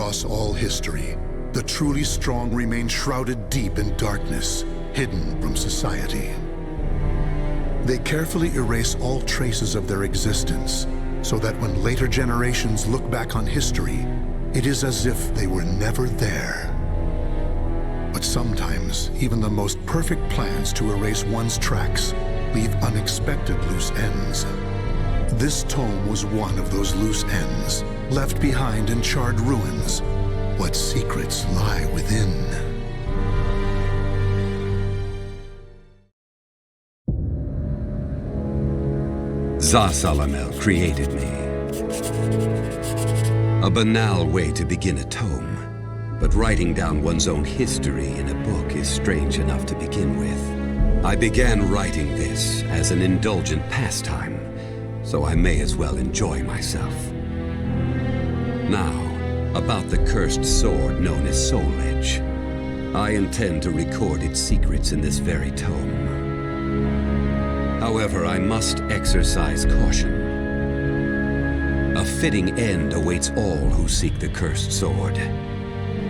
Across all history, the truly strong remain shrouded deep in darkness, hidden from society. They carefully erase all traces of their existence, so that when later generations look back on history, it is as if they were never there. But sometimes, even the most perfect plans to erase one's tracks leave unexpected loose ends. This tome was one of those loose ends, left behind in charred ruins. What secrets lie within? Zasalamel created me. A banal way to begin a tome, but writing down one's own history in a book is strange enough to begin with. I began writing this as an indulgent pastime, so I may as well enjoy myself. Now, about the cursed sword known as Soul Edge. I intend to record its secrets in this very tome. However, I must exercise caution. A fitting end awaits all who seek the cursed sword.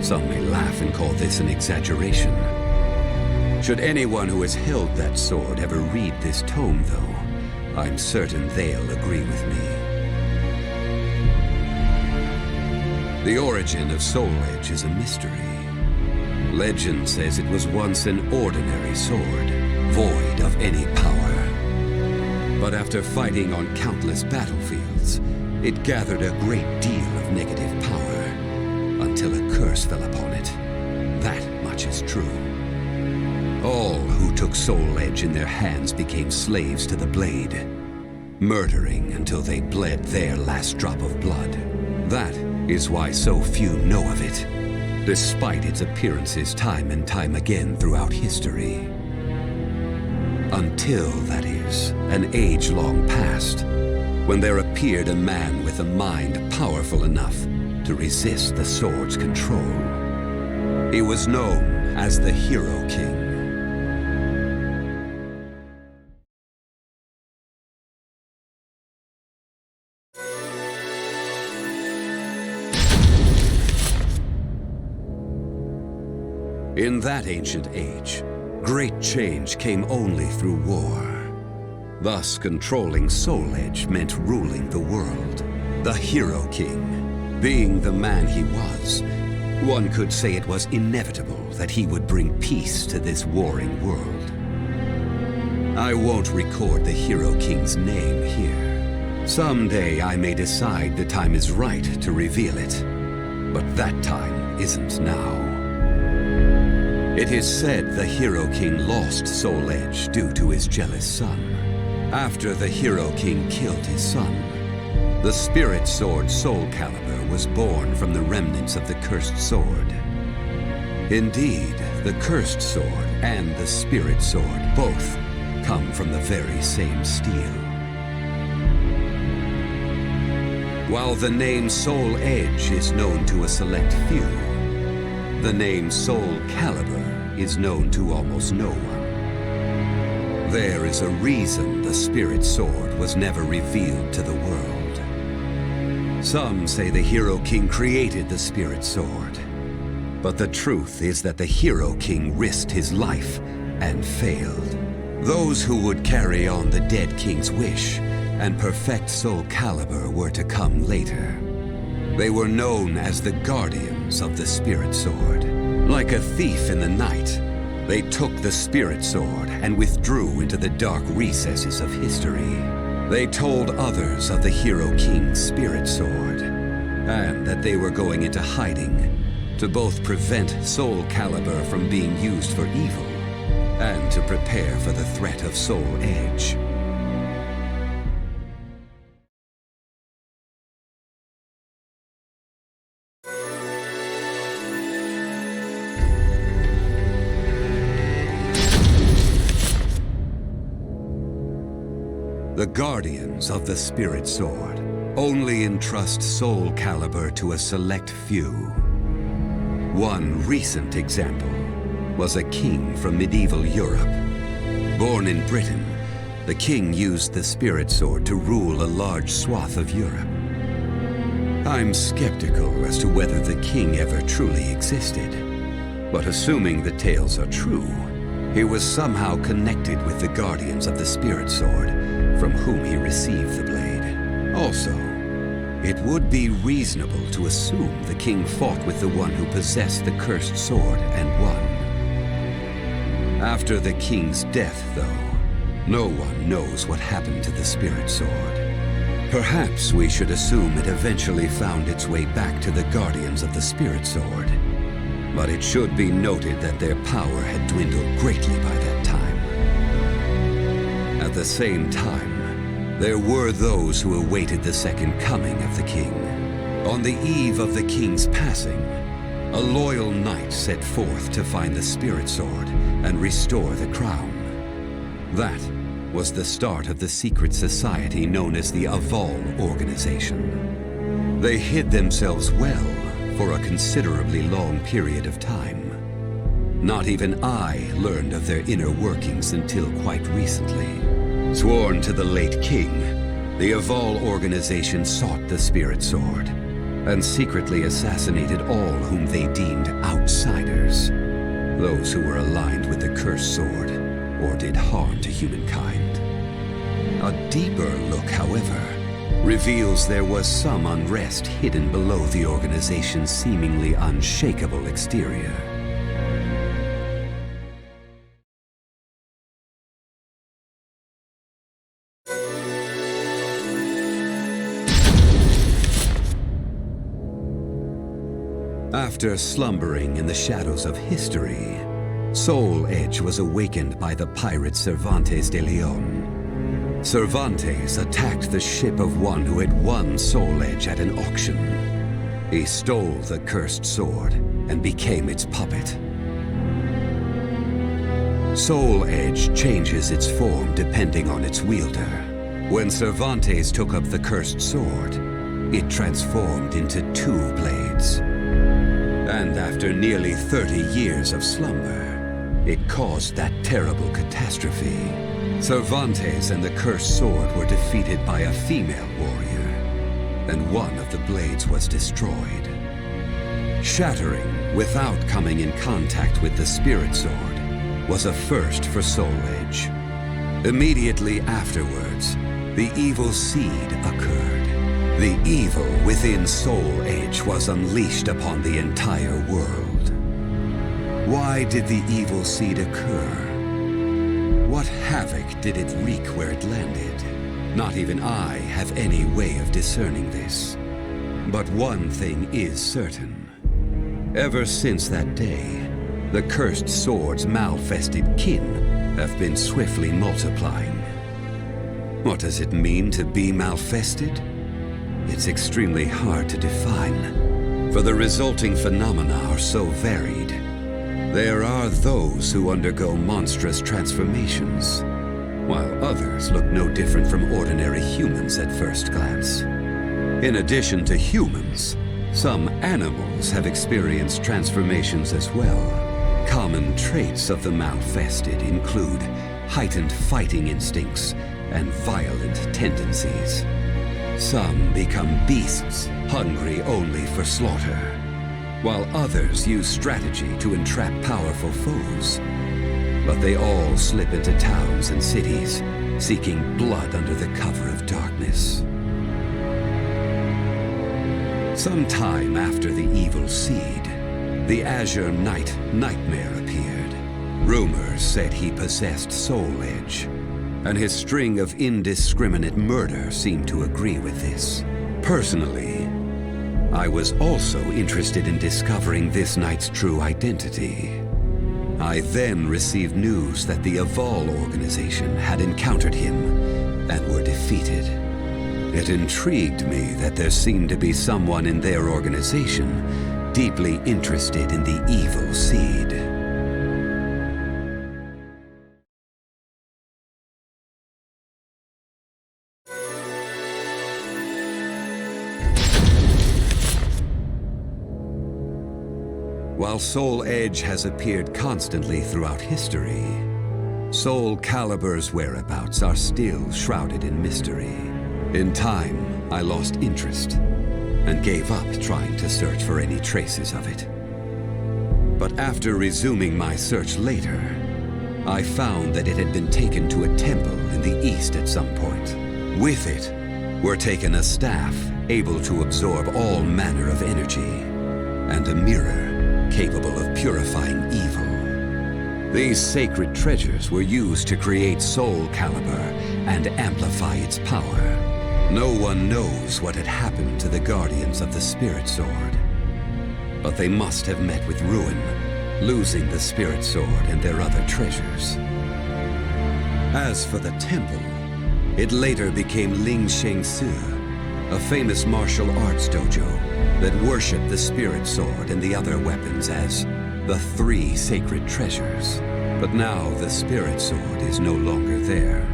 Some may laugh and call this an exaggeration. Should anyone who has held that sword ever read this tome, though, I'm certain they'll agree with me. The origin of Soul Edge is a mystery. Legend says it was once an ordinary sword, void of any power. But after fighting on countless battlefields, it gathered a great deal of negative power, until a curse fell upon it. That much is true. All who took Soul Edge in their hands became slaves to the blade, murdering until they bled their last drop of blood. That is why so few know of it, despite its appearances time and time again throughout history. Until, that is, an age long past, when there appeared a man with a mind powerful enough to resist the sword's control. He was known as the Hero King. In that ancient age, great change came only through war. Thus, controlling Soul Edge meant ruling the world. The Hero King, being the man he was, one could say it was inevitable that he would bring peace to this warring world. I won't record the Hero King's name here. Someday I may decide the time is right to reveal it, but that time isn't now. It is said the Hero King lost Soul Edge due to his jealous son. After the Hero King killed his son, the spirit sword SOULCALIBUR was born from the remnants of the cursed sword. Indeed, the cursed sword and the spirit sword both come from the very same steel. While the name Soul Edge is known to a select few, the name SOULCALIBUR is known to almost no one. There is a reason the spirit sword was never revealed to the world. Some say the Hero King created the spirit sword, but the truth is that the Hero King risked his life and failed. Those who would carry on the dead king's wish and perfect SOULCALIBUR were to come later. They were known as the guardians of the spirit sword. Like a thief in the night, they took the spirit sword and withdrew into the dark recesses of history. They told others of the Hero King's spirit sword, and that they were going into hiding to both prevent SOULCALIBUR from being used for evil and to prepare for the threat of Soul Edge. The guardians of the spirit sword only entrust SOULCALIBUR to a select few. One recent example was a king from medieval Europe. Born in Britain, the king used the spirit sword to rule a large swath of Europe. I'm skeptical as to whether the king ever truly existed. But assuming the tales are true, he was somehow connected with the guardians of the Spirit Sword, from whom he received the blade. Also, it would be reasonable to assume the king fought with the one who possessed the cursed sword and won. After the king's death, though, no one knows what happened to the Spirit Sword. Perhaps we should assume it eventually found its way back to the guardians of the Spirit Sword. But it should be noted that their power had dwindled greatly by that time. At the same time, there were those who awaited the second coming of the king. On the eve of the king's passing, a loyal knight set forth to find the Spirit Sword and restore the crown. That was the start of the secret society known as the Aval Organization. They hid themselves well for a considerably long period of time. Not even I learned of their inner workings until quite recently. Sworn to the late king, the Aval Organization sought the Spirit Sword and secretly assassinated all whom they deemed outsiders, those who were aligned with the cursed sword or did harm to humankind. A deeper look, however, reveals there was some unrest hidden below the organization's seemingly unshakable exterior. After slumbering in the shadows of history, Soul Edge was awakened by the pirate Cervantes de Leon. Cervantes attacked the ship of one who had won Soul Edge at an auction. He stole the cursed sword and became its puppet. Soul Edge changes its form depending on its wielder. When Cervantes took up the cursed sword, it transformed into 2 blades. And after nearly 30 years of slumber, it caused that terrible catastrophe. Cervantes and the cursed sword were defeated by a female warrior, and one of the blades was destroyed. Shattering without coming in contact with the Spirit Sword was a first for Soul Edge. Immediately afterwards, the evil seed occurred. The evil within Soul Edge was unleashed upon the entire world. Why did the evil seed occur? What havoc did it wreak where it landed? Not even I have any way of discerning this. But one thing is certain. Ever since that day, the cursed sword's malfested kin have been swiftly multiplying. What does it mean to be malfested? It's extremely hard to define, for the resulting phenomena are so varied. There are those who undergo monstrous transformations, while others look no different from ordinary humans at first glance. In addition to humans, some animals have experienced transformations as well. Common traits of the malfested include heightened fighting instincts and violent tendencies. Some become beasts, hungry only for slaughter, while others use strategy to entrap powerful foes. But they all slip into towns and cities, seeking blood under the cover of darkness. Sometime after the evil seed, the Azure Knight Nightmare appeared. Rumors said he possessed Soul Edge, and his string of indiscriminate murder seemed to agree with this. Personally, I was also interested in discovering this knight's true identity. I then received news that the Aval Organization had encountered him and were defeated. It intrigued me that there seemed to be someone in their organization deeply interested in the evil seed. While Soul Edge has appeared constantly throughout history, SOULCALIBUR's whereabouts are still shrouded in mystery. In time, I lost interest. and gave up trying to search for any traces of it. But after resuming my search later, I found that it had been taken to a temple in the east at some point. With it were taken a staff able to absorb all manner of energy, and a mirror capable of purifying evil. These sacred treasures were used to create SOULCALIBUR and amplify its power. No one knows what had happened to the guardians of the Spirit Sword, but they must have met with ruin, losing the Spirit Sword and their other treasures. As for the temple, it later became Ling Sheng Su, a famous martial arts dojo that worshipped the Spirit Sword and the other weapons as the 3 sacred treasures. But now the Spirit Sword is no longer there.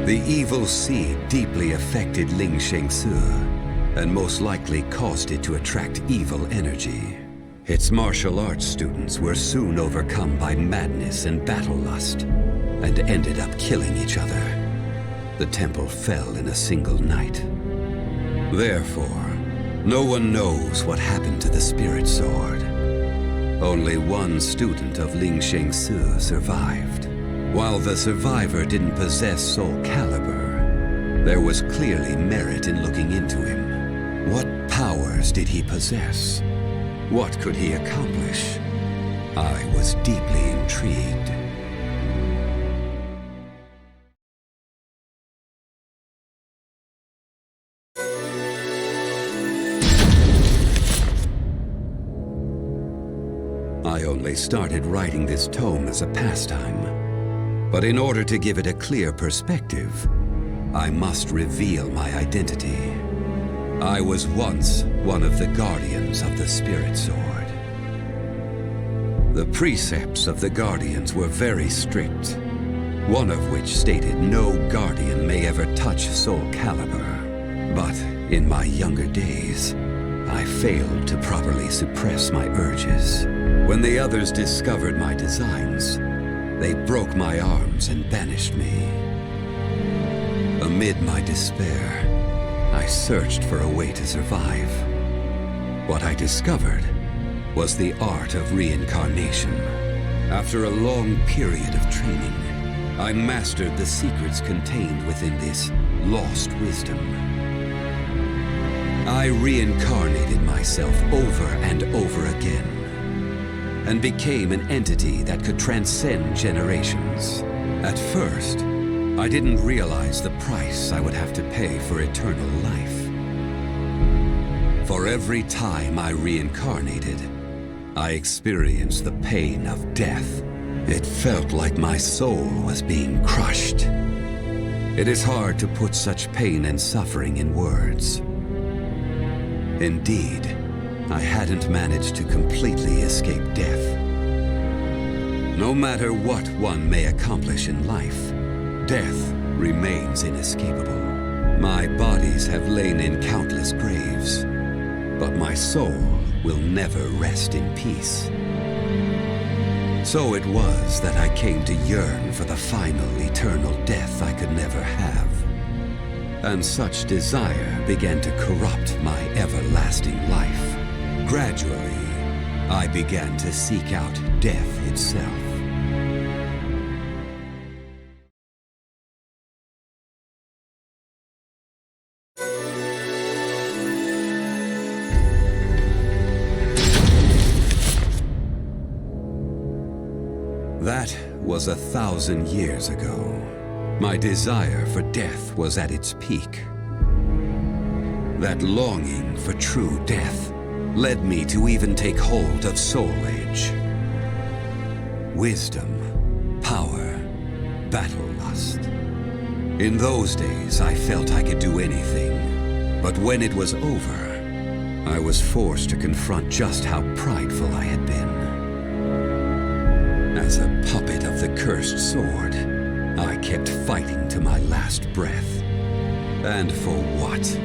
The evil seed deeply affected Ling Sheng Su, and most likely caused it to attract evil energy. Its martial arts students were soon overcome by madness and battle lust, and ended up killing each other. The temple fell in a single night. Therefore, no one knows what happened to the Spirit Sword. Only one student of Ling Sheng Su survived. While the survivor didn't possess SOULCALIBUR, there was clearly merit in looking into him. What powers did he possess? What could he accomplish? I was deeply intrigued. I only started writing this tome as a pastime, but in order to give it a clear perspective, I must reveal my identity. I was once one of the guardians of the Spirit Sword. The precepts of the guardians were very strict, one of which stated no guardian may ever touch SOULCALIBUR. But in my younger days, I failed to properly suppress my urges. When the others discovered my designs, they broke my arms and banished me. Amid my despair, I searched for a way to survive. What I discovered was the art of reincarnation. After a long period of training, I mastered the secrets contained within this lost wisdom. I reincarnated myself over and over again, and became an entity that could transcend generations. At first, I didn't realize the price I would have to pay for eternal life. For every time I reincarnated, I experienced the pain of death. It felt like my soul was being crushed. It is hard to put such pain and suffering in words. Indeed, I hadn't managed to completely escape death. No matter what one may accomplish in life, death remains inescapable. My bodies have lain in countless graves, but my soul will never rest in peace. So it was that I came to yearn for the final eternal death I could never have. And such desire began to corrupt my everlasting life. Gradually, I began to seek out death itself. That was 1,000 years ago. My desire for death was at its peak. That longing for true death led me to even take hold of Soul Edge. Wisdom, power, battle lust. In those days, I felt I could do anything. But when it was over, I was forced to confront just how prideful I had been. As a puppet of the cursed sword, I kept fighting to my last breath. And for what?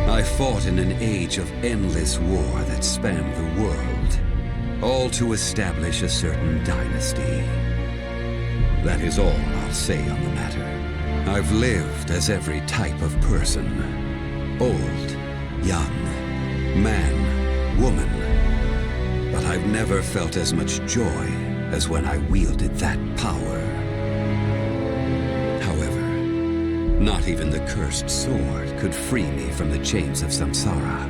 I fought in an age of endless war that spanned the world, all to establish a certain dynasty. That is all I'll say on the matter. I've lived as every type of person, Old, young, man, woman. But I've never felt as much joy as when I wielded that power. However, not even the cursed sword could free me from the chains of samsara.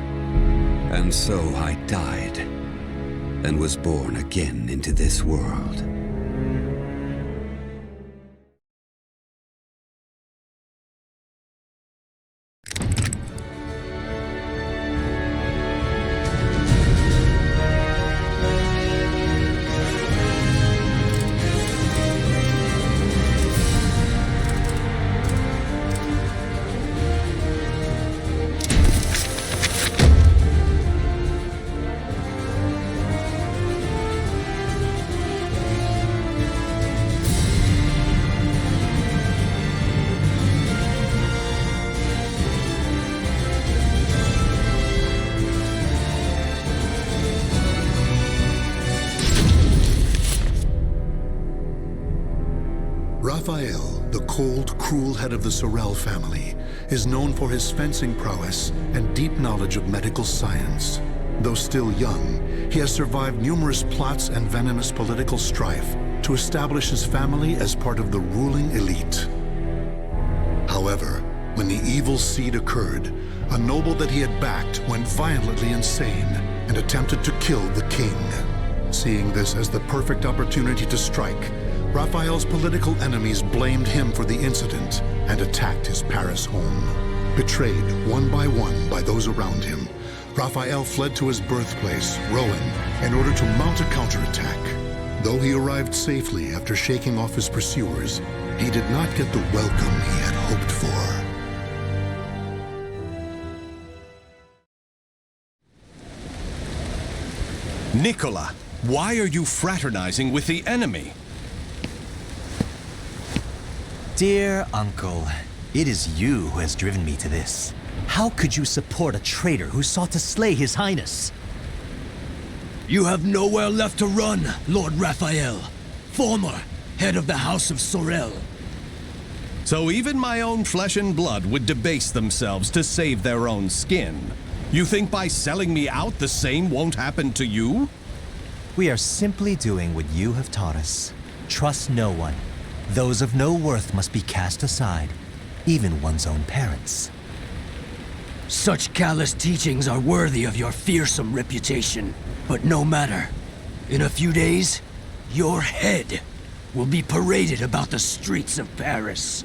And so I died, and was born again into this world. Raphael, the cold, cruel head of the Sorel family, is known for his fencing prowess and deep knowledge of medical science. Though still young, he has survived numerous plots and venomous political strife to establish his family as part of the ruling elite. However, when the evil seed occurred, a noble that he had backed went violently insane and attempted to kill the king. Seeing this as the perfect opportunity to strike, Raphael's political enemies blamed him for the incident and attacked his Paris home. Betrayed one by those around him, Raphael fled to his birthplace, Rouen, in order to mount a counterattack. Though he arrived safely after shaking off his pursuers, he did not get the welcome he had hoped for. Nicola, why are you fraternizing with the enemy? Dear uncle, it is you who has driven me to this. How could you support a traitor who sought to slay His Highness? You have nowhere left to run, Lord Raphael, former head of the House of Sorel. So even my own flesh and blood would debase themselves to save their own skin. You think by selling me out the same won't happen to you? We are simply doing what you have taught us. Trust no one. Those of no worth must be cast aside, even one's own parents. Such callous teachings are worthy of your fearsome reputation. But no matter. In a few days, your head will be paraded about the streets of Paris.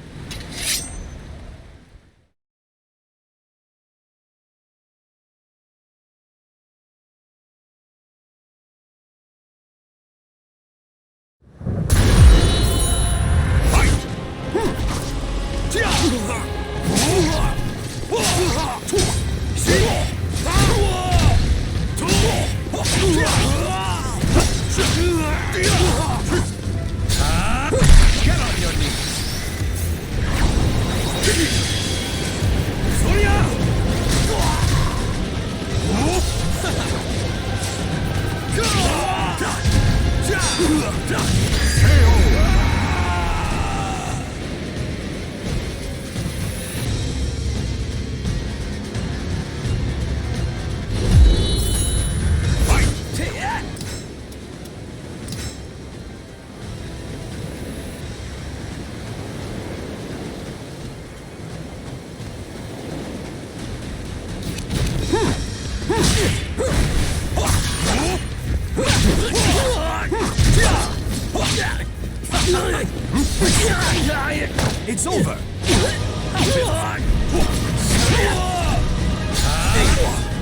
Get on your knees! It's over!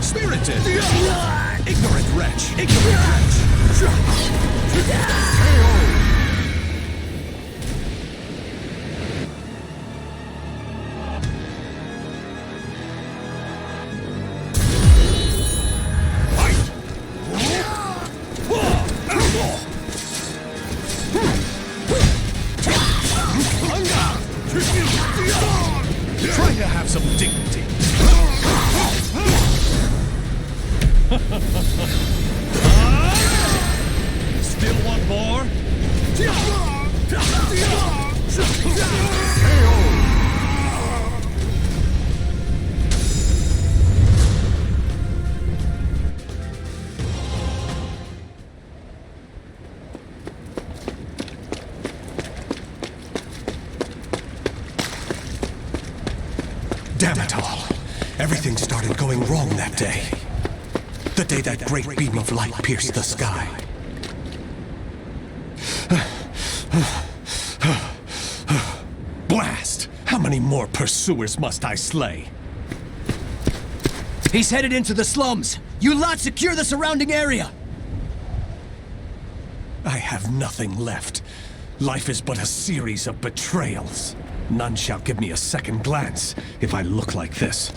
Spirited! Ignorant wretch! Ignorant Try to have some dignity. Still want more? Damn it all. Everything started going wrong that day. The day that great beam of light pierced the sky. Blast! How many more pursuers must I slay? He's headed into the slums. You lot secure the surrounding area. I have nothing left. Life is but a series of betrayals. None shall give me a second glance if I look like this.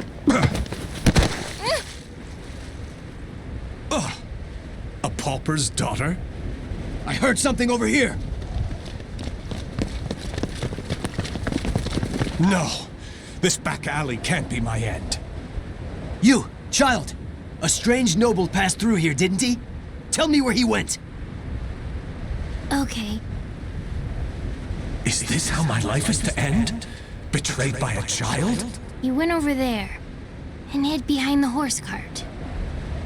A pauper's daughter? I heard something over here. No! This back alley can't be my end. You, child. A strange noble passed through here, didn't he? Tell me where he went. Okay. Is this how my life is to end? Betrayed by a child? He went over there and hid behind the horse cart.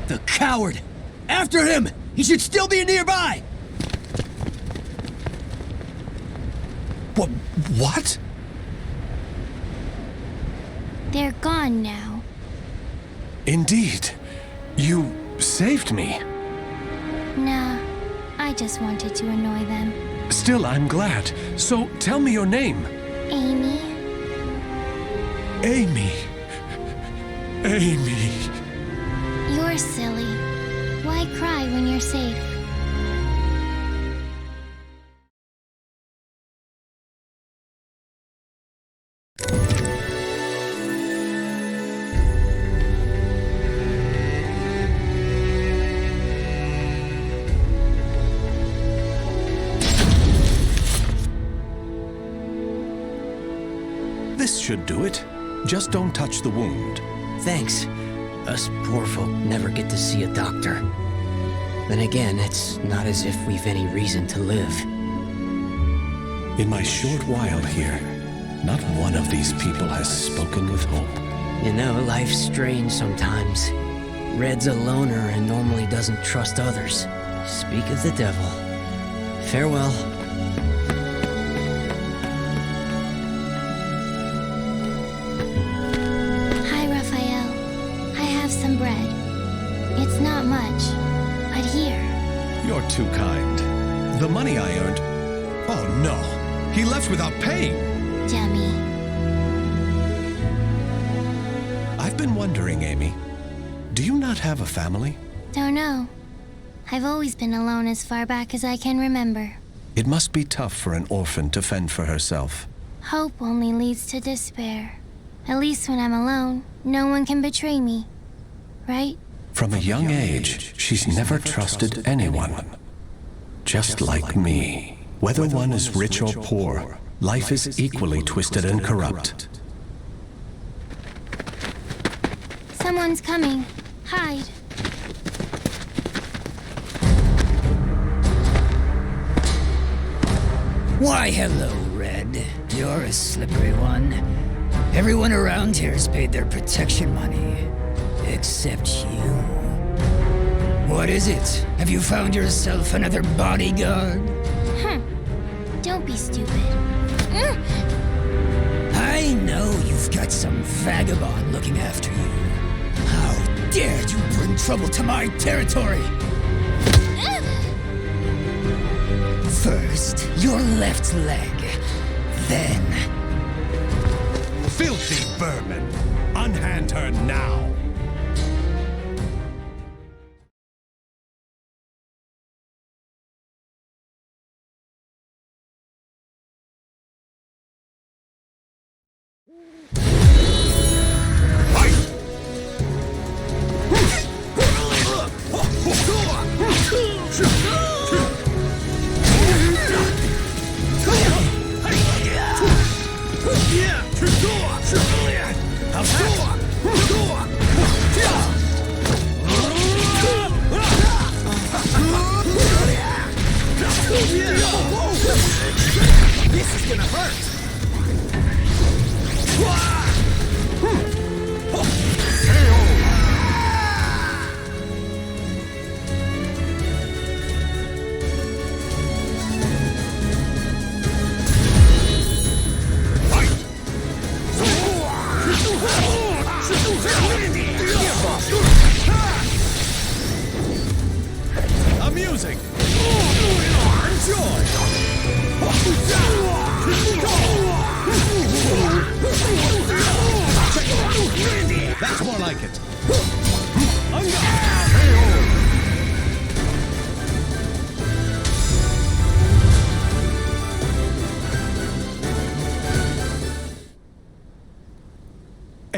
The coward! After him! He should still be nearby! What? They're gone now. Indeed. You saved me. Nah, I just wanted to annoy them. Still, I'm glad. So, tell me your name. Amy? Amy. Amy. You're silly. Why cry when you're safe? This should do it. Just don't touch the wound. Thanks. Us poor folk never get to see a doctor. Then again, it's not as if we've any reason to live. In my short while here, not one of these people has spoken with hope. You know, life's strange sometimes. Red's a loner and normally doesn't trust others. Speak of the devil. Farewell. Hi, Raphael. I have some bread. It's not much, but here. You're too kind. The money I earned... Oh, no. He left without paying. Dummy. I've been wondering, Amy. Do you not have a family? Don't know. I've always been alone as far back as I can remember. It must be tough for an orphan to fend for herself. Hope only leads to despair. At least when I'm alone, no one can betray me. Right? From a young age, she's never trusted anyone. Just like me. Whether one is rich or poor, life is equally twisted and corrupt. Someone's coming. Hide. Why, hello, Red. You're a slippery one. Everyone around here's paid their protection money. Except you. What is it? Have you found yourself another bodyguard? Don't be stupid. I know you've got some vagabond looking after you. How dare you bring trouble to my territory? First, your left leg. Then... Filthy vermin! Unhand her now! This is gonna hurt!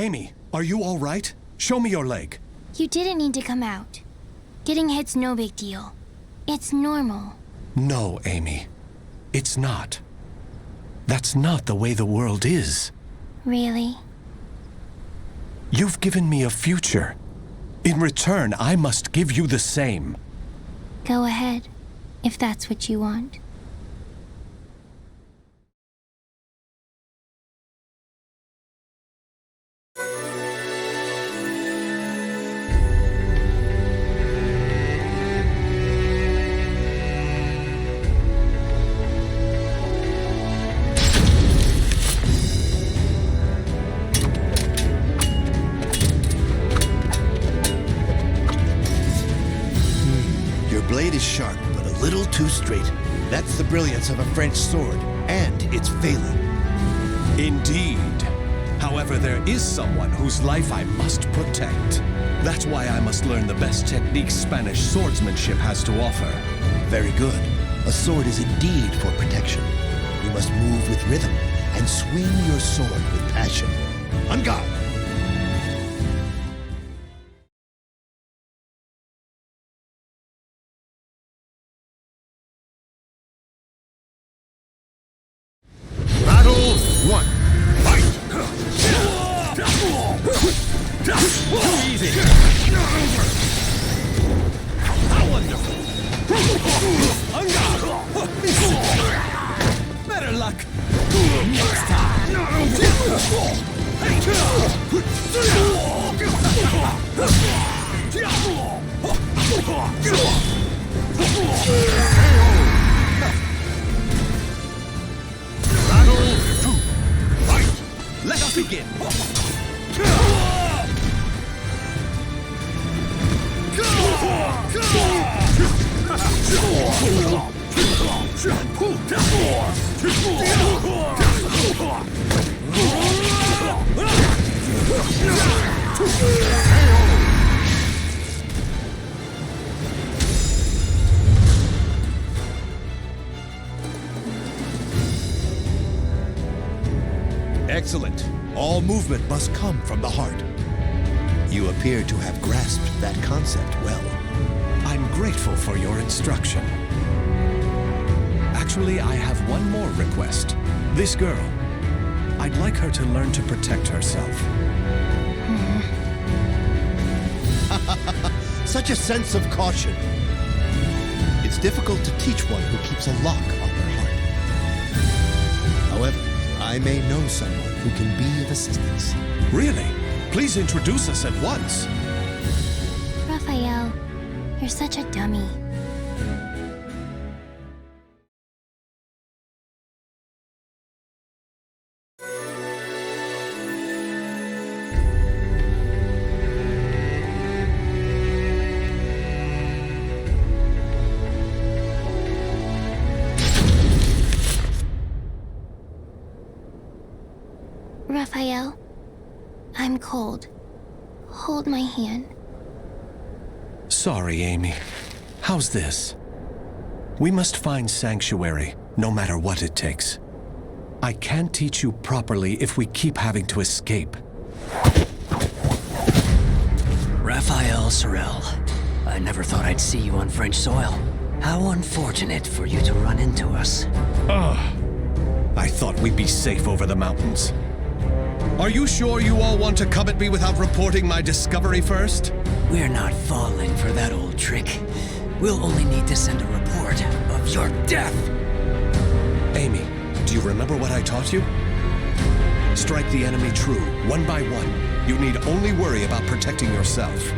Amy, are you all right? Show me your leg. You didn't need to come out. Getting hit's no big deal. It's normal. No, Amy. It's not. That's not the way the world is. Really? You've given me a future. In return, I must give you the same. Go ahead, if that's what you want. Your blade is sharp, but a little too straight. That's the brilliance of a French sword, and it's failing. Indeed. However, there is someone whose life I must protect. That's why I must learn the best techniques Spanish swordsmanship has to offer. Very good. A sword is indeed for protection. You must move with rhythm and swing your sword with passion. On guard! Battle 1. Fight! Easy. How wonderful. Better luck. Next time. Battle 2. Fight! Let us begin. Excellent. All movement must come from the heart. You appear to have grasped that concept well. I'm grateful for your instruction. Actually, I have one more request. This girl, I'd like her to learn to protect herself. Such a sense of caution. It's difficult to teach one who keeps a lock on their heart. However, I may know someone who can be of assistance. Really? Please introduce us at once. Raphael, you're such a dummy. Raphael, I'm cold. Hold my hand. Sorry, Amy. How's this? We must find sanctuary, no matter what it takes. I can't teach you properly if we keep having to escape. Raphael Sorel, I never thought I'd see you on French soil. How unfortunate for you to run into us. I thought we'd be safe over the mountains. Are you sure you all want to come at me without reporting my discovery first? We're not falling for that old trick. We'll only need to send a report of your death. Amy, do you remember what I taught you? Strike the enemy true, one by one. You need only worry about protecting yourself.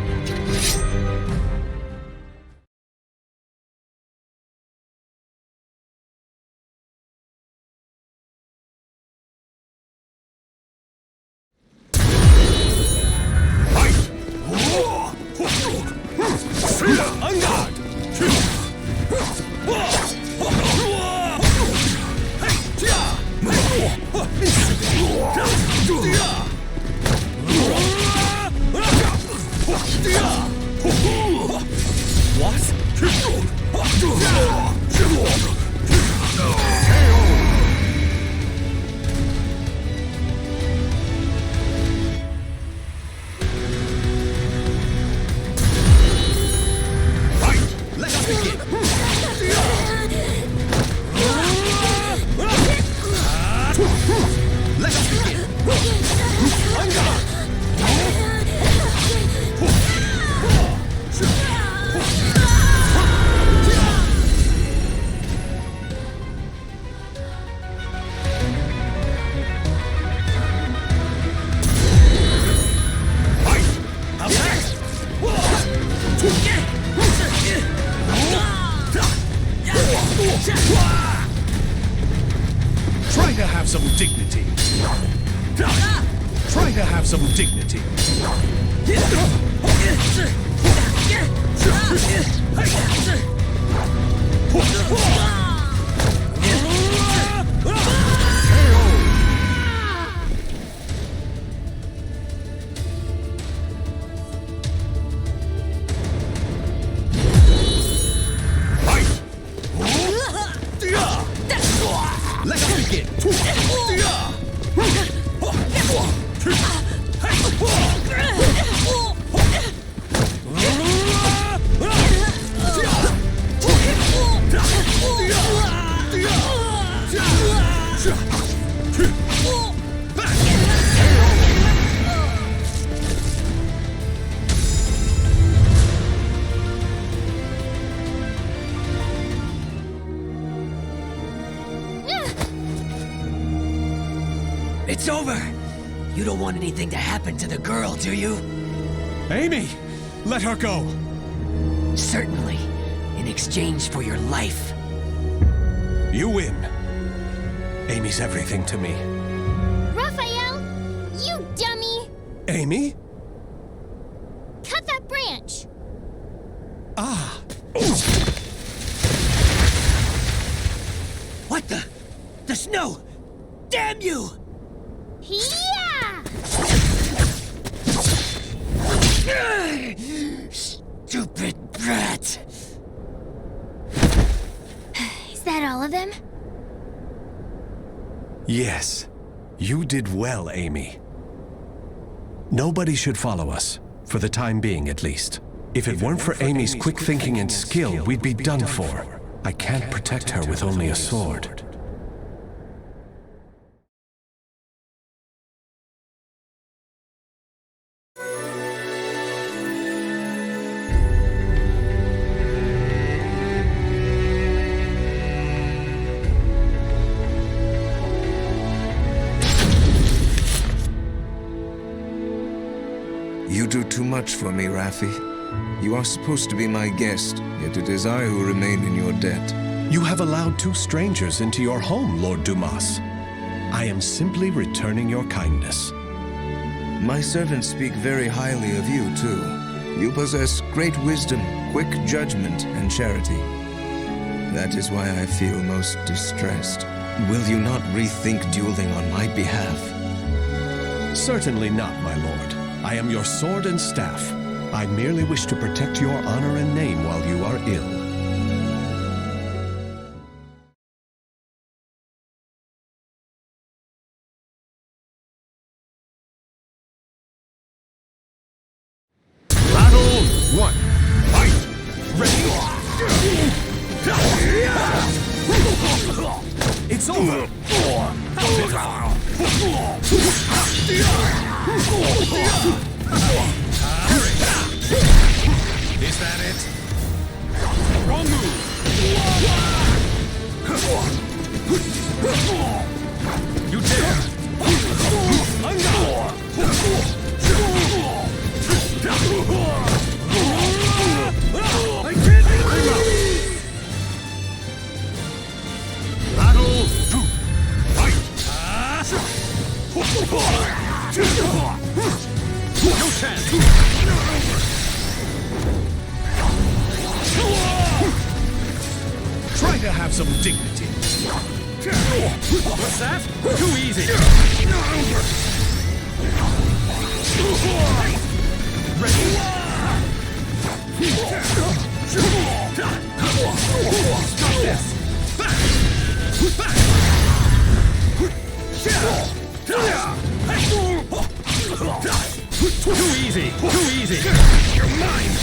dignity. Try to have some dignity. Let us begin! It's over! You don't want anything to happen to the girl, do you? Amy! Let her go! Certainly. In exchange for your life. You win. Amy's everything to me. Raphael! You dummy! Amy? Cut that branch! Ah! What the? The snow! Damn you! Yeah! Stupid brat! Is that all of them? Yes. You did well, Amy. Nobody should follow us, for the time being at least. If it weren't for Amy's quick thinking and skill, we'd be done for. I can't protect her with only a sword. You do too much for me, Raffi. You are supposed to be my guest, yet it is I who remain in your debt. You have allowed two strangers into your home, Lord Dumas. I am simply returning your kindness. My servants speak very highly of you, too. You possess great wisdom, quick judgment, and charity. That is why I feel most distressed. Will you not rethink dueling on my behalf? Certainly not, my lord. I am your sword and staff. I merely wish to protect your honor and name while you are ill. Battle 1. Fight! Ready! It's over! Is that it? Wrong move! You dare! I can't I'm out! Battle 2! Fight! No chance! Try to have some dignity. What's that? Too easy! Ready? Stop this! Too easy! Too easy! You're mine!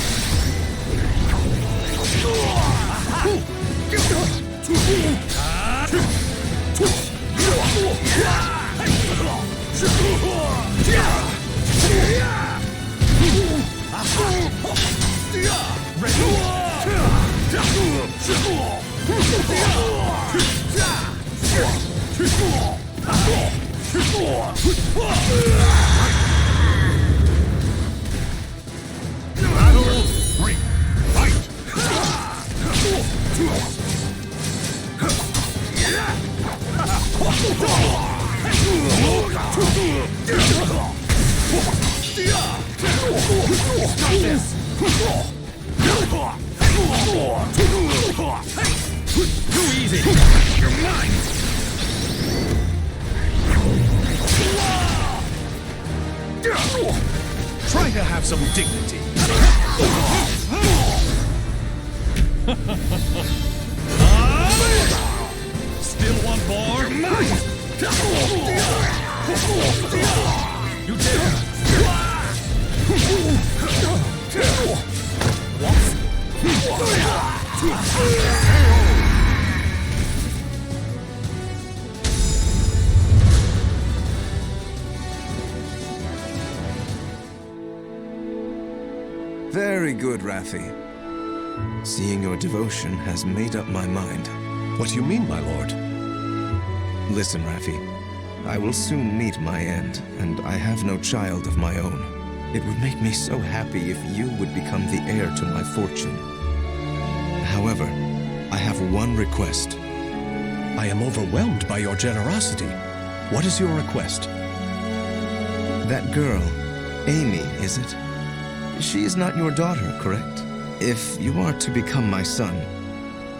Battle 3. Fight! Too easy! You're mine! Try to have some dignity. Still want more? You're mine! You dare! Very good, Raffi. Seeing your devotion has made up my mind. What do you mean, my lord? Listen, Raffi. I will soon meet my end, and I have no child of my own. It would make me so happy if you would become the heir to my fortune. However, I have one request. I am overwhelmed by your generosity. What is your request? That girl, Amy, is it? She is not your daughter, correct? If you are to become my son,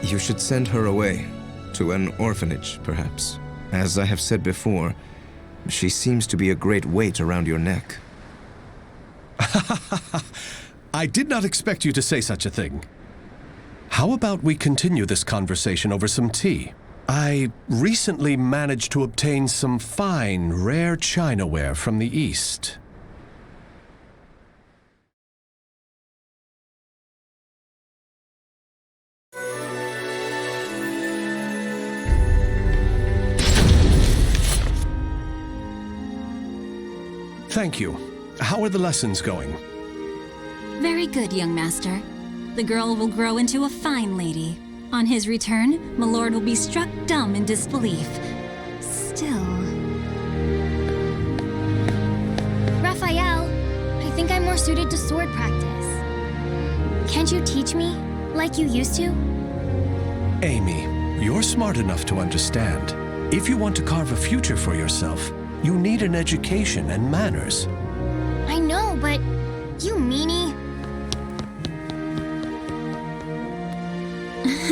you should send her away, to an orphanage, perhaps. As I have said before, she seems to be a great weight around your neck. I did not expect you to say such a thing. How about we continue this conversation over some tea? I recently managed to obtain some fine, rare chinaware from the East. Thank you. How are the lessons going? Very good, young master. The girl will grow into a fine lady. On his return, my lord will be struck dumb in disbelief. Still... Raphael, I think I'm more suited to sword practice. Can't you teach me, like you used to? Amy, you're smart enough to understand. If you want to carve a future for yourself, you need an education and manners. I know, but you meanie.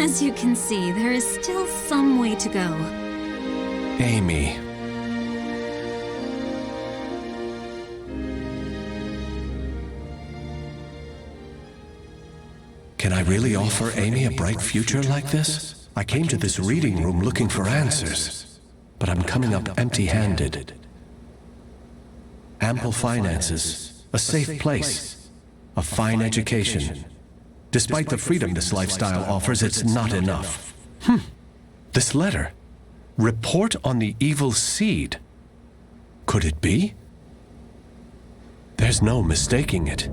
As you can see, there is still some way to go. Amy. Can I really offer Amy a bright future like this? I came to this reading room looking for answers, but I'm coming up empty-handed. Ample finances, a safe place, a fine education. Despite the freedom this lifestyle offers, it's not enough. This letter. Report on the evil seed. Could it be? There's no mistaking it.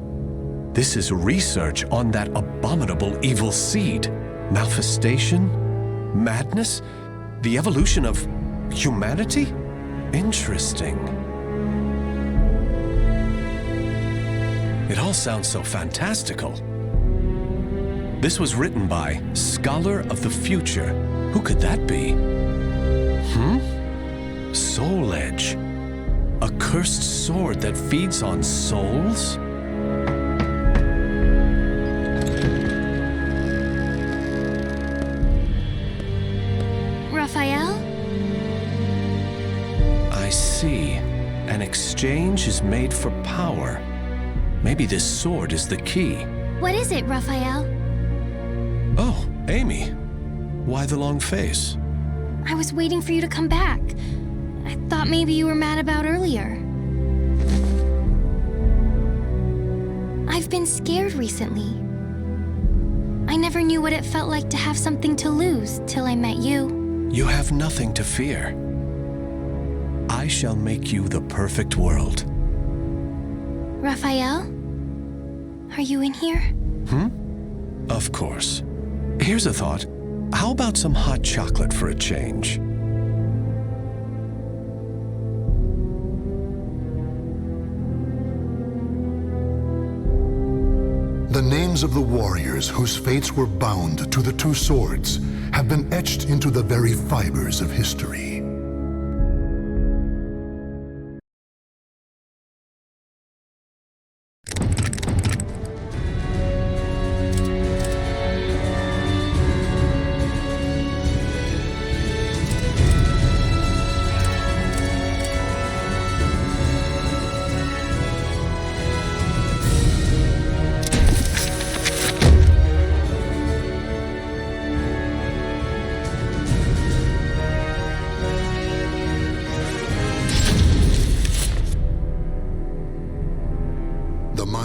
This is research on that abominable evil seed. Malfestation? Madness? The evolution of humanity? Interesting. It all sounds so fantastical. This was written by Scholar of the Future. Who could that be? Soul Edge. A cursed sword that feeds on souls? Raphael? I see. An exchange is made for power. Maybe this sword is the key. What is it, Raphael? Oh, Amy. Why the long face? I was waiting for you to come back. I thought maybe you were mad about earlier. I've been scared recently. I never knew what it felt like to have something to lose till I met you. You have nothing to fear. I shall make you the perfect world. Raphael? Are you in here? Of course. Here's a thought. How about some hot chocolate for a change? The names of the warriors whose fates were bound to the two swords have been etched into the very fibers of history.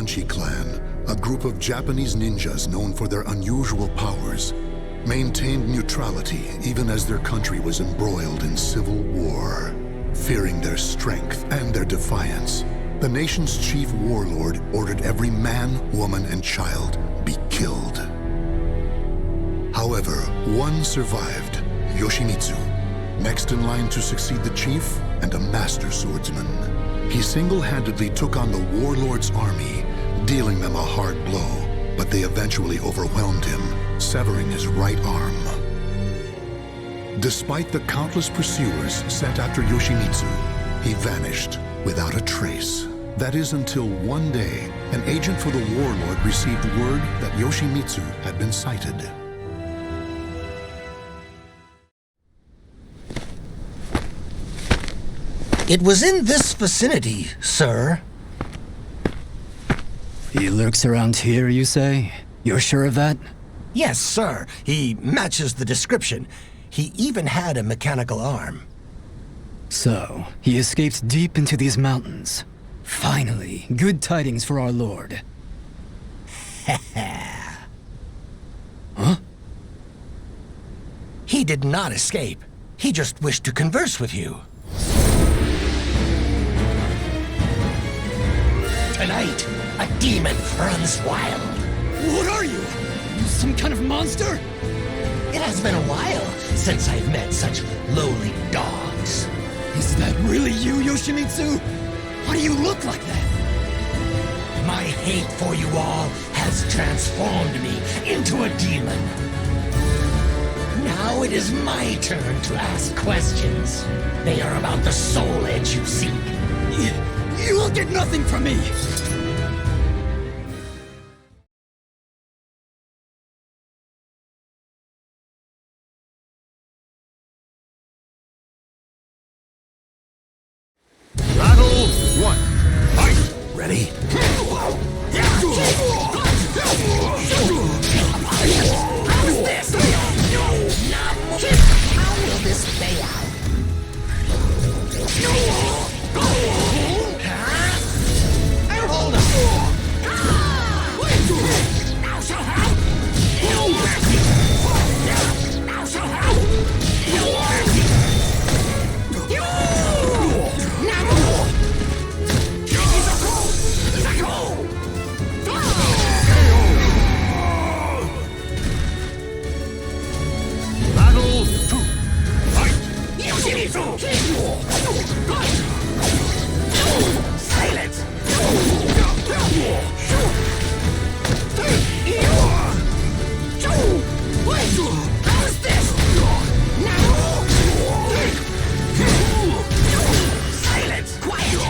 Manji clan, a group of Japanese ninjas known for their unusual powers, maintained neutrality even as their country was embroiled in civil war. Fearing their strength and their defiance, the nation's chief warlord ordered every man, woman, and child be killed. However, one survived, Yoshimitsu, next in line to succeed the chief and a master swordsman. He single-handedly took on the warlord's army, dealing them a hard blow, but they eventually overwhelmed him, severing his right arm. Despite the countless pursuers sent after Yoshimitsu, he vanished without a trace. That is until one day, an agent for the warlord received word that Yoshimitsu had been sighted. It was in this vicinity, sir. He lurks around here, you say? You're sure of that? Yes, sir. He matches the description. He even had a mechanical arm. So, he escaped deep into these mountains. Finally, good tidings for our lord. Huh? He did not escape. He just wished to converse with you. Tonight, a demon runs wild. What are you? You some kind of monster? It has been a while since I've met such lowly dogs. Is that really you, Yoshimitsu? Why do you look like that? My hate for you all has transformed me into a demon. Now it is my turn to ask questions. They are about the soul edge you seek. You will get nothing from me! Battle 1. Fight! Ready? How's this? How will this play out? Hold up! Now shall have no mercy! Now shall have no mercy! Battle 2. Fight! Silence! How is this? Now! Silence! Quiet!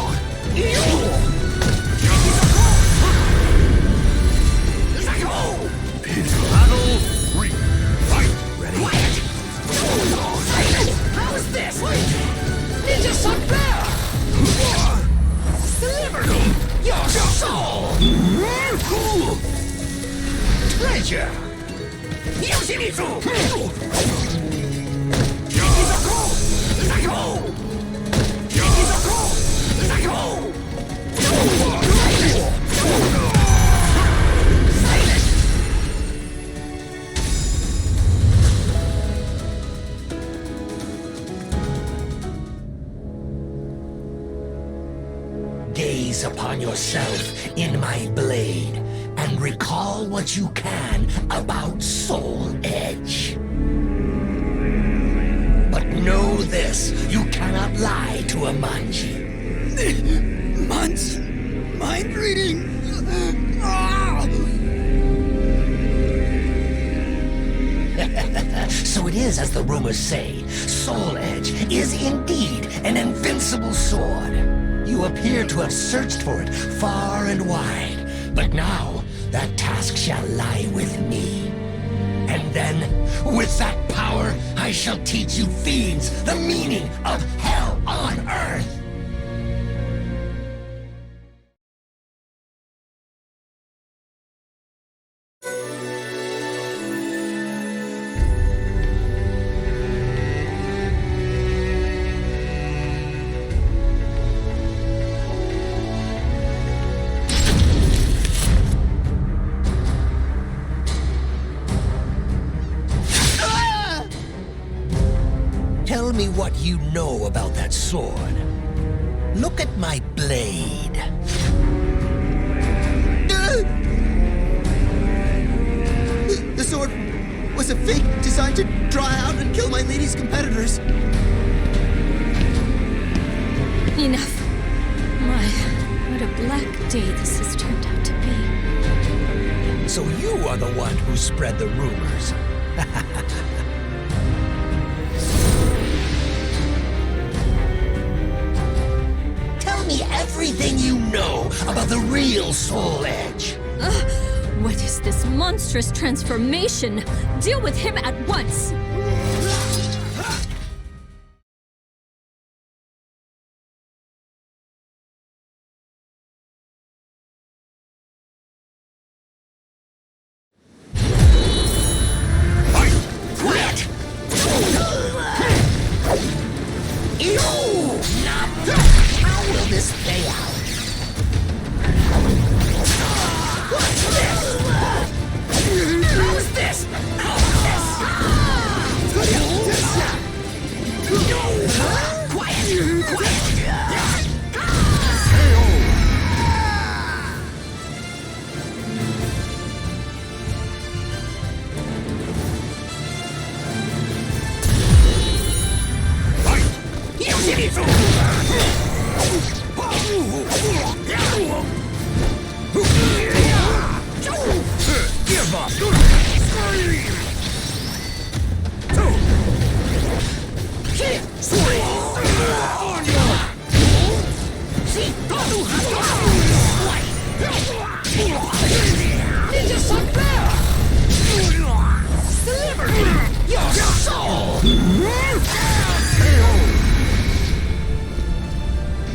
Battle 3. Fight! Ready? Quiet! Silence! How is this? Ninja Sunflower! Deliver me your soul! Treasure! Yoshimitsu! Gaze upon yourself in my blade and recall what you can about Soul Edge. But know this, you cannot lie to a Manji. Mind reading! So it is as the rumors say, Soul Edge is indeed an invincible sword. You appear to have searched for it far and wide, but now that task shall lie with me. And then, with that power, I shall teach you fiends the meaning of hell on earth. what you know about that sword. Look at my blade. The sword was a fake designed to draw out and kill my lady's competitors. Enough. My, what a black day this has turned out to be. So you are the one who spread the rumors. Tell me everything you know about the real Soul Edge. What is this monstrous transformation? Deal with him at once! How will this play out? What's this? How's this?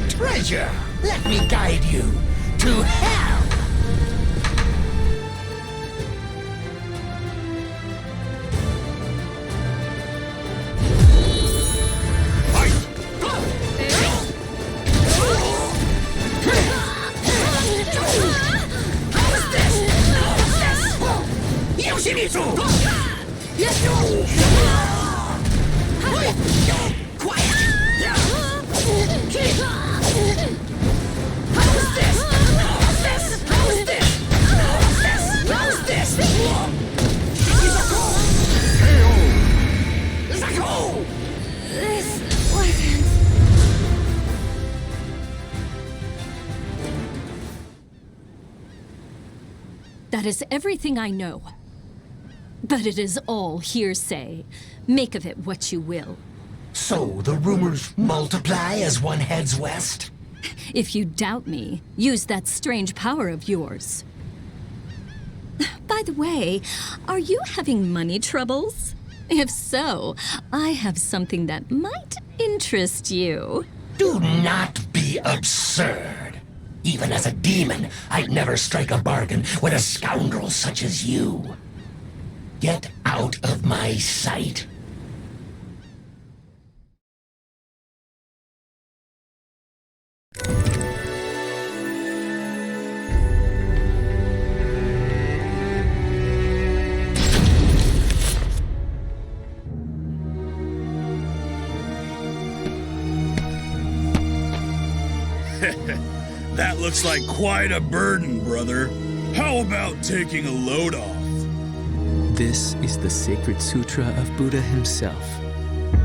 Treasure, let me guide you to hell. That is everything I know. But it is all hearsay. Make of it what you will. So the rumors multiply as one heads west? If you doubt me, use that strange power of yours. By the way, are you having money troubles? If so, I have something that might interest you. Do not be absurd. Even as a demon, I'd never strike a bargain with a scoundrel such as you. Get out of my sight. That looks like quite a burden, brother. How about taking a load off? This is the sacred sutra of Buddha himself.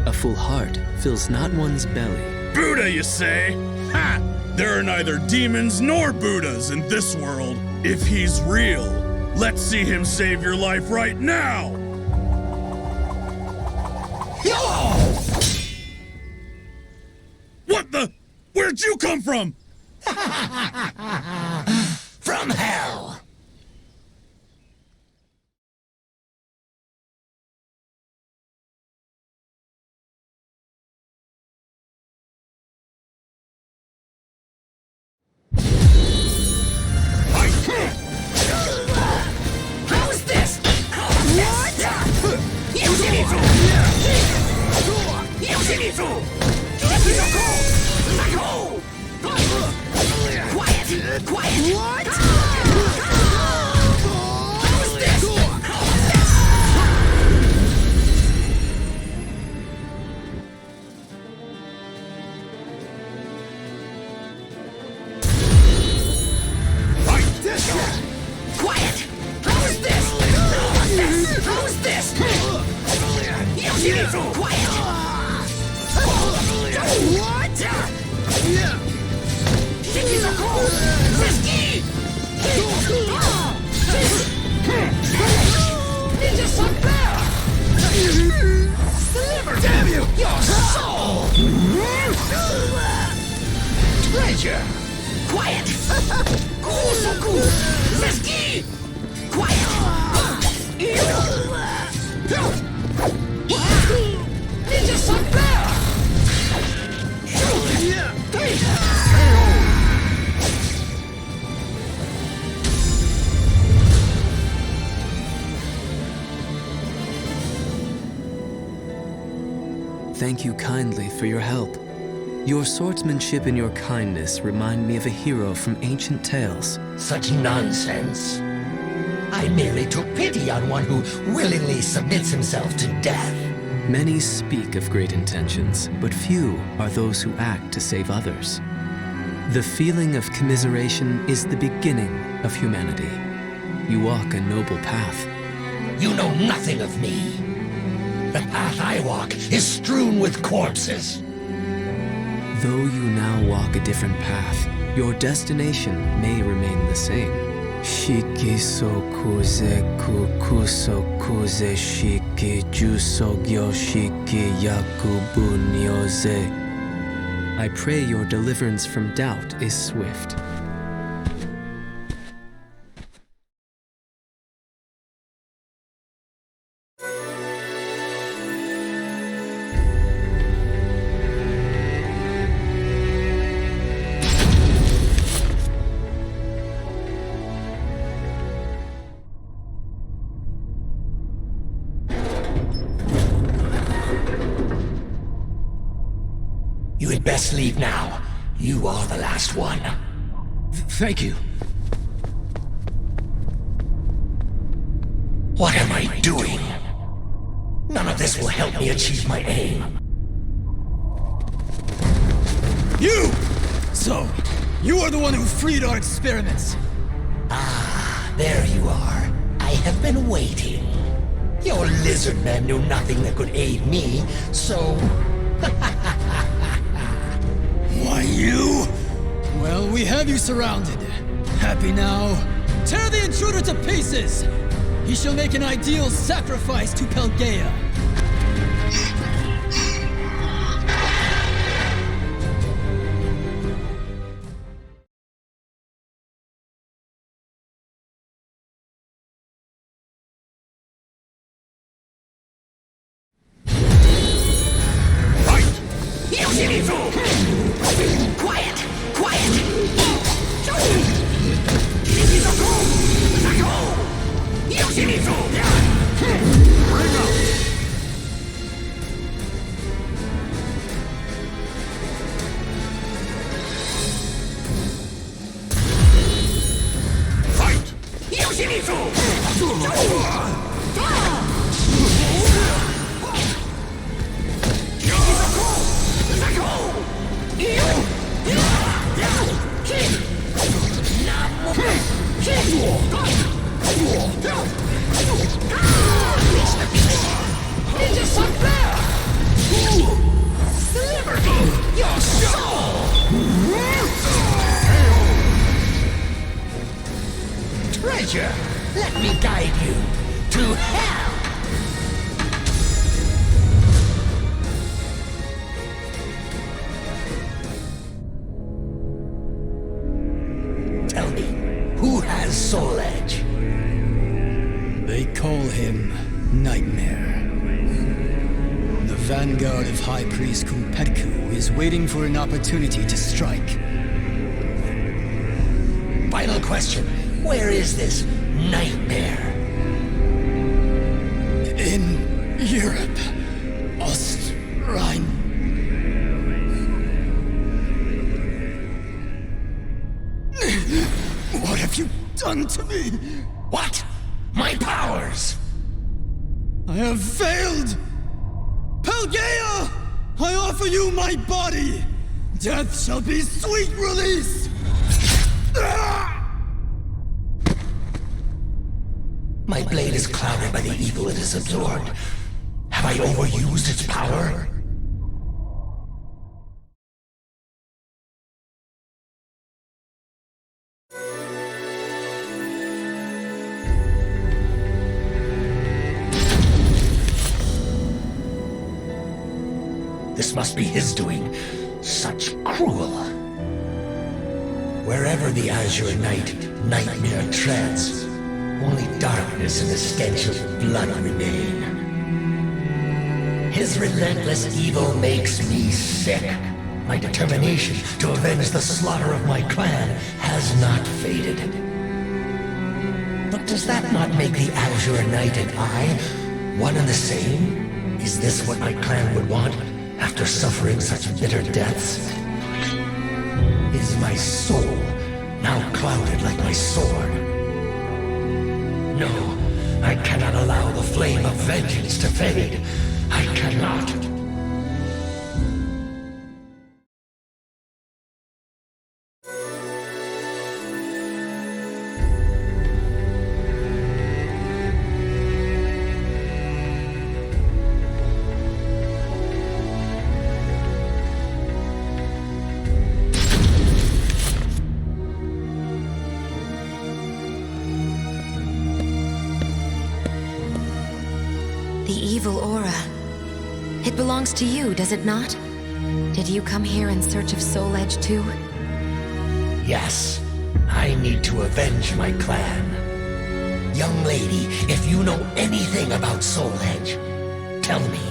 A full heart fills not one's belly. Buddha, you say? Ha! There are neither demons nor Buddhas in this world. If he's real, let's see him save your life right now! What the? Where'd you come from? From hell! How's this? What? Quiet! Quiet! What? How's this? soul! Treasure! Quiet! Kusoku! Zeski! Quiet! Ninja Sunbear! Thank you kindly for your help. Your swordsmanship and your kindness remind me of a hero from ancient tales. Such nonsense. I merely took pity on one who willingly submits himself to death. Many speak of great intentions, but few are those who act to save others. The feeling of commiseration is the beginning of humanity. You walk a noble path. You know nothing of me. The path I walk is strewn with corpses. Though you now walk a different path, your destination may remain the same. Shikisokuze kukusokuze shiki jusogyo shiki yakubu nyoze. I pray your deliverance from doubt is swift. You had best leave now. You are the last one. Thank you. What am I doing? None of this will help me achieve my aim. You! So, you are the one who freed our experiments. Ah, there you are. I have been waiting. Your lizard man knew nothing that could aid me, so... Why, you? Well, we have you surrounded. Happy now? Tear the intruder to pieces! He shall make an ideal sacrifice to Pelgaea. Quiet! Quiet! Ninja Sunbear! Deliver me your soul! Treasure, let me guide you to hell! Tell me, who has Soul Edge? They call him Nightmare. The vanguard of High Priest Kumpetku is waiting for an opportunity to strike. Final question, where is this Nightmare? In Europe. Ostrine. What have you done to me? What? My powers! I have failed! Pelgaea! I offer you my body! Death shall be sweet release! My blade is clouded by the evil it has absorbed. Have I overused its power? This must be his doing. Such cruel. Wherever the Azure Knight nightmare treads, only darkness and the stench of blood remain. His relentless evil makes me sick. My determination to avenge the slaughter of my clan has not faded. But does that not make the Azure Knight and I one and the same? Is this what my clan would want after suffering such bitter deaths? Is my soul now clouded like my sword? No, I cannot allow the flame of vengeance to fade. I cannot. The evil aura. It belongs to you, does it not? Did you come here in search of Soul Edge too? Yes, I need to avenge my clan. Young lady, if you know anything about Soul Edge, tell me.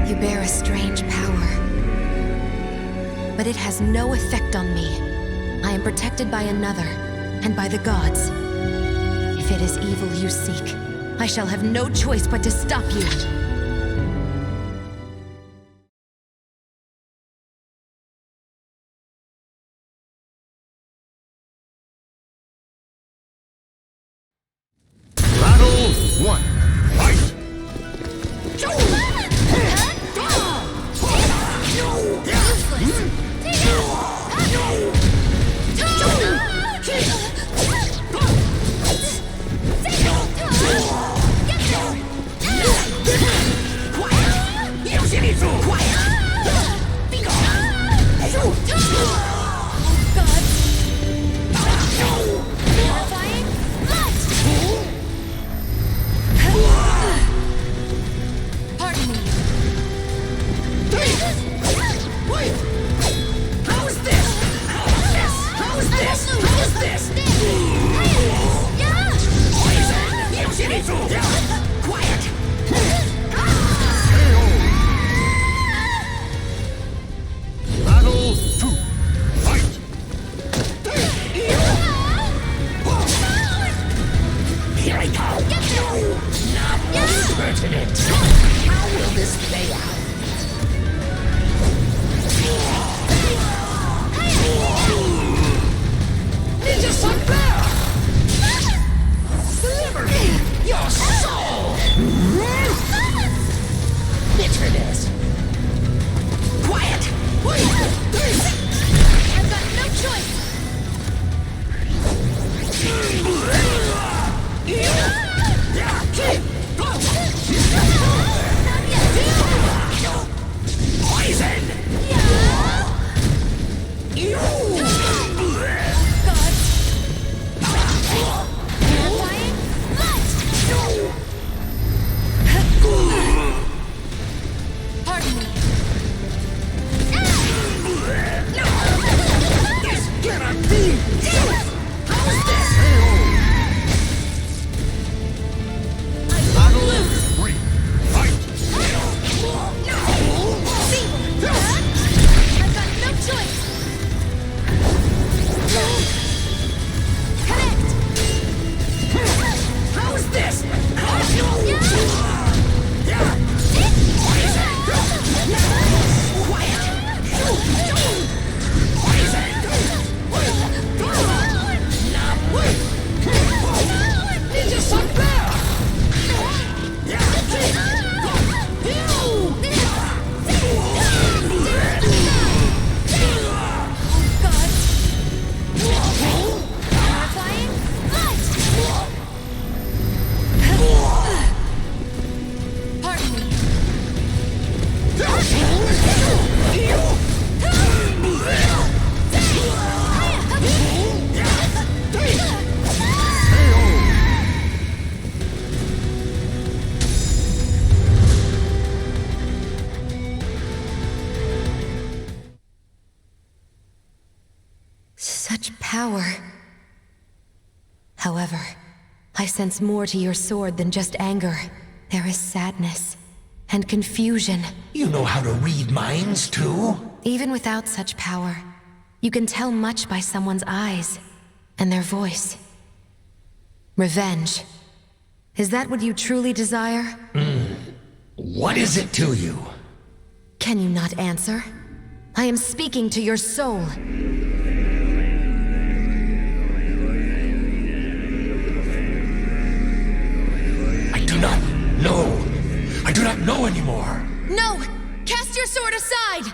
You bear a strange power. But it has no effect on me. I am protected by another, and by the gods. If it is evil you seek, I shall have no choice but to stop you. Battle 1. Fight! power. However, I sense more to your sword than just anger. There is sadness and confusion. You know how to read minds, too? Even without such power, you can tell much by someone's eyes and their voice. Revenge. Is that what you truly desire? What is it to you? Can you not answer? I am speaking to your soul. I do not know anymore. No! Cast your sword aside!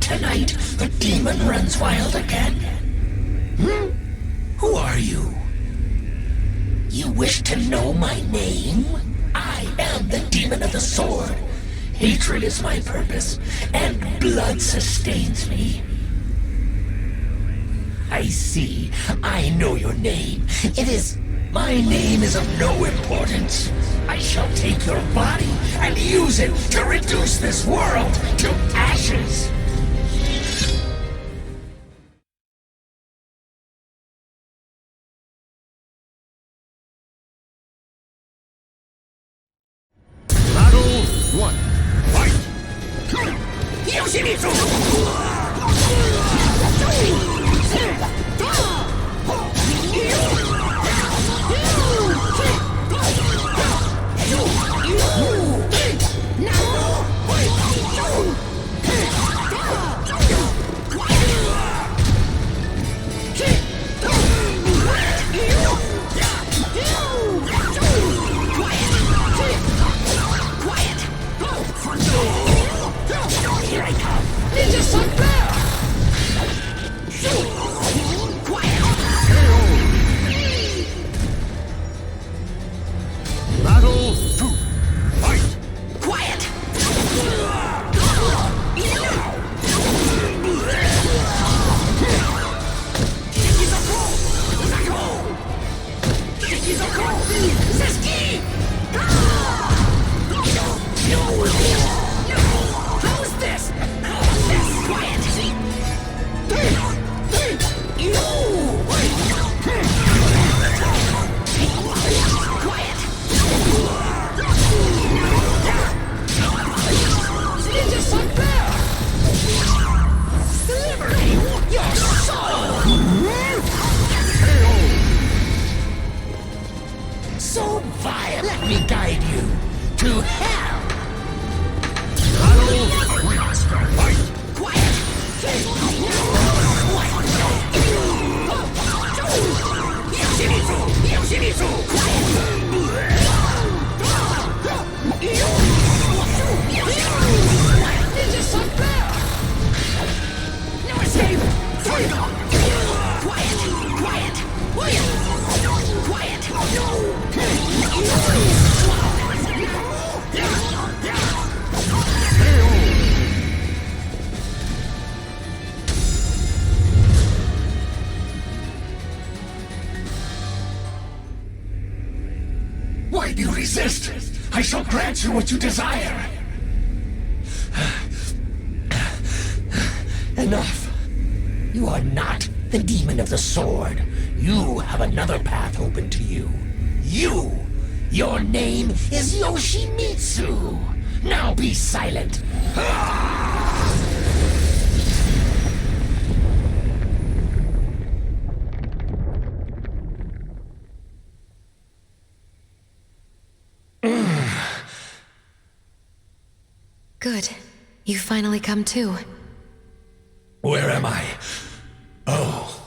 Tonight, the demon runs wild again. Who are you? You wish to know my name? I am the demon of the sword. Hatred is my purpose, and blood sustains me. I see. I know your name. My name is of no importance. I shall take your body and use it to reduce this world to ashes. Battle 1. Fight! Here I come. Ninja Sunflare! Battle 2. Fight! Quiet! How's this? Quiet! Ninja Sunflare! Deliver me your soul! So vile, let me guide you to hell! Battle 3. Fight! Quiet! Yoshimitsu! Ninja Sunflare! No escape! Quiet! Quiet! Quiet! Why do you resist? I shall grant you what you desire. Enough. You are not the demon of the sword. You have another path open to you. Your name is Yoshimitsu. Now be silent. Good. You finally come to. Where am I? Oh,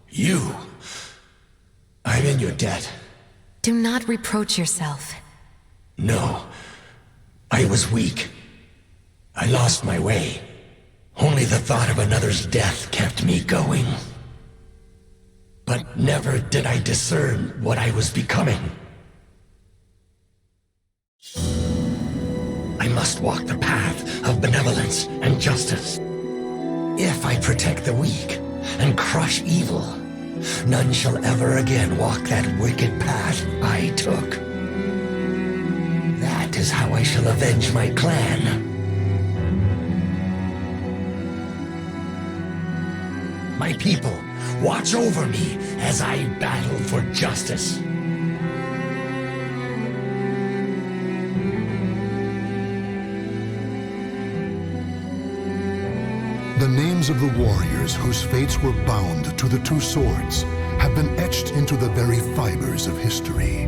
you. I'm in your debt. Do not reproach yourself. No. I was weak. I lost my way. Only the thought of another's death kept me going. But never did I discern what I was becoming. I must walk the path of benevolence and justice. If I protect the weak and crush evil, none shall ever again walk that wicked path I took. That is how I shall avenge my clan. My people, watch over me as I battle for justice. The names of the warriors whose fates were bound to the two swords have been etched into the very fibers of history.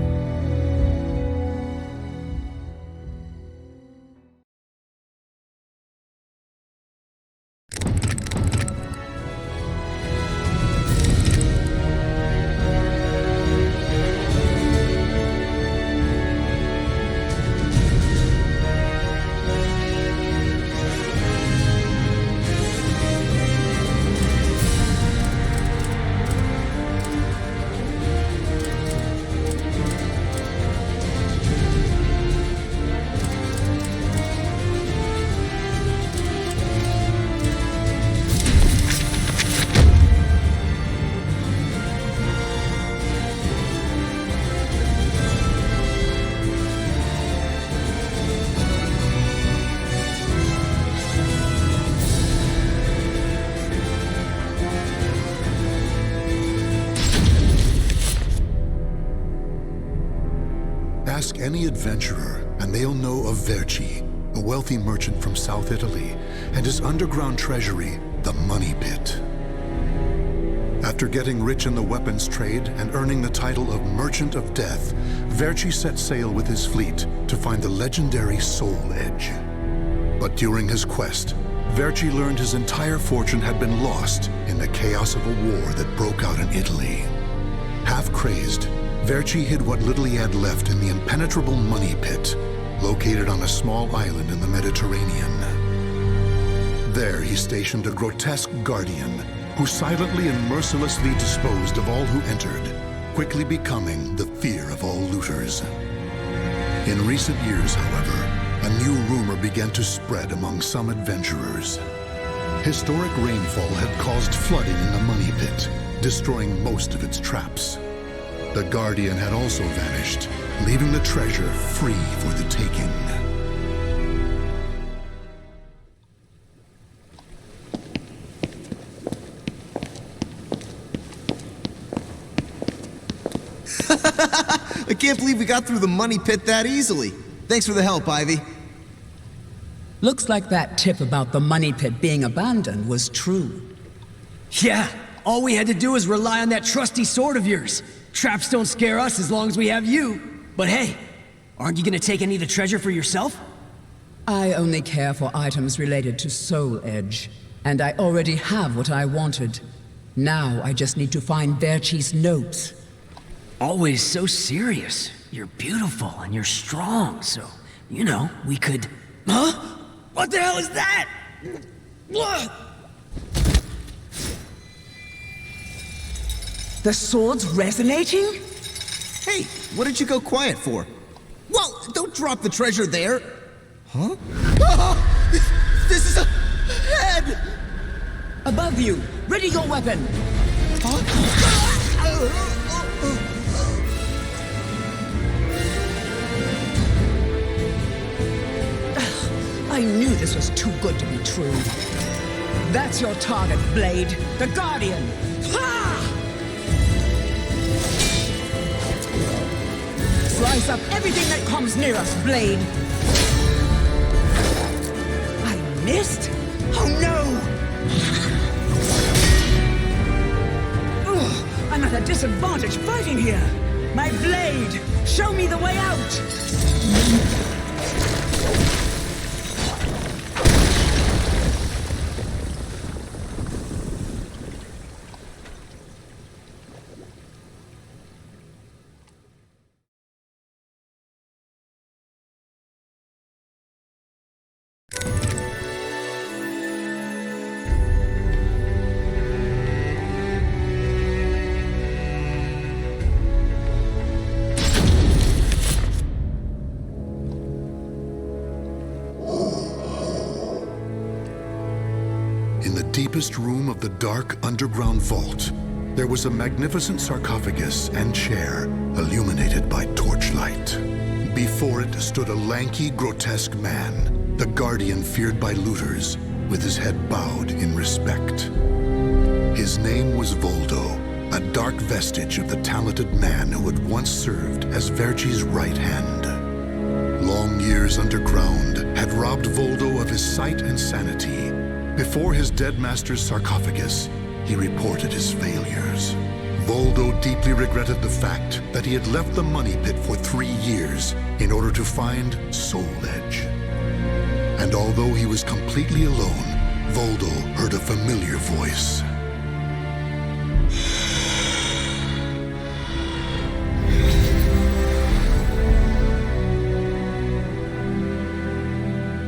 Ask any adventurer, and they'll know of Verci, a wealthy merchant from South Italy, and his underground treasury, the Money Pit. After getting rich in the weapons trade and earning the title of Merchant of Death, Verci set sail with his fleet to find the legendary Soul Edge. But during his quest, Verci learned his entire fortune had been lost in the chaos of a war that broke out in Italy. Half crazed, Verci hid what little he had left in the impenetrable Money Pit, located on a small island in the Mediterranean. There he stationed a grotesque guardian who silently and mercilessly disposed of all who entered, quickly becoming the fear of all looters. In recent years, however, a new rumor began to spread among some adventurers. Historic rainfall had caused flooding in the Money Pit, destroying most of its traps. The Guardian had also vanished, leaving the treasure free for the taking. I can't believe we got through the Money Pit that easily. Thanks for the help, Ivy. Looks like that tip about the Money Pit being abandoned was true. Yeah, all we had to do was rely on that trusty sword of yours. Traps don't scare us as long as we have you. But hey, aren't you gonna take any of the treasure for yourself? I only care for items related to Soul Edge, and I already have what I wanted. Now I just need to find Verci's notes. Always so serious. You're beautiful and you're strong, so, you know, we could... Huh? What the hell is that? The sword's resonating? Hey, what did you go quiet for? Whoa, don't drop the treasure there! Huh? Oh, this is a head! Above you! Ready your weapon! I knew this was too good to be true. That's your target, Blade. The Guardian! Ha! Slice up everything that comes near us, Blade! I missed? Oh no! Ugh, I'm at a disadvantage fighting here! My blade! Show me the way out! deepest room of the dark underground vault, there was a magnificent sarcophagus and chair illuminated by torchlight. Before it stood a lanky, grotesque man, the guardian feared by looters, with his head bowed in respect. His name was Voldo, a dark vestige of the talented man who had once served as Verci's right hand. Long years underground had robbed Voldo of his sight and sanity. Before his dead master's sarcophagus, he reported his failures. Voldo deeply regretted the fact that he had left the money pit for 3 years in order to find Soul Edge. And although he was completely alone, Voldo heard a familiar voice.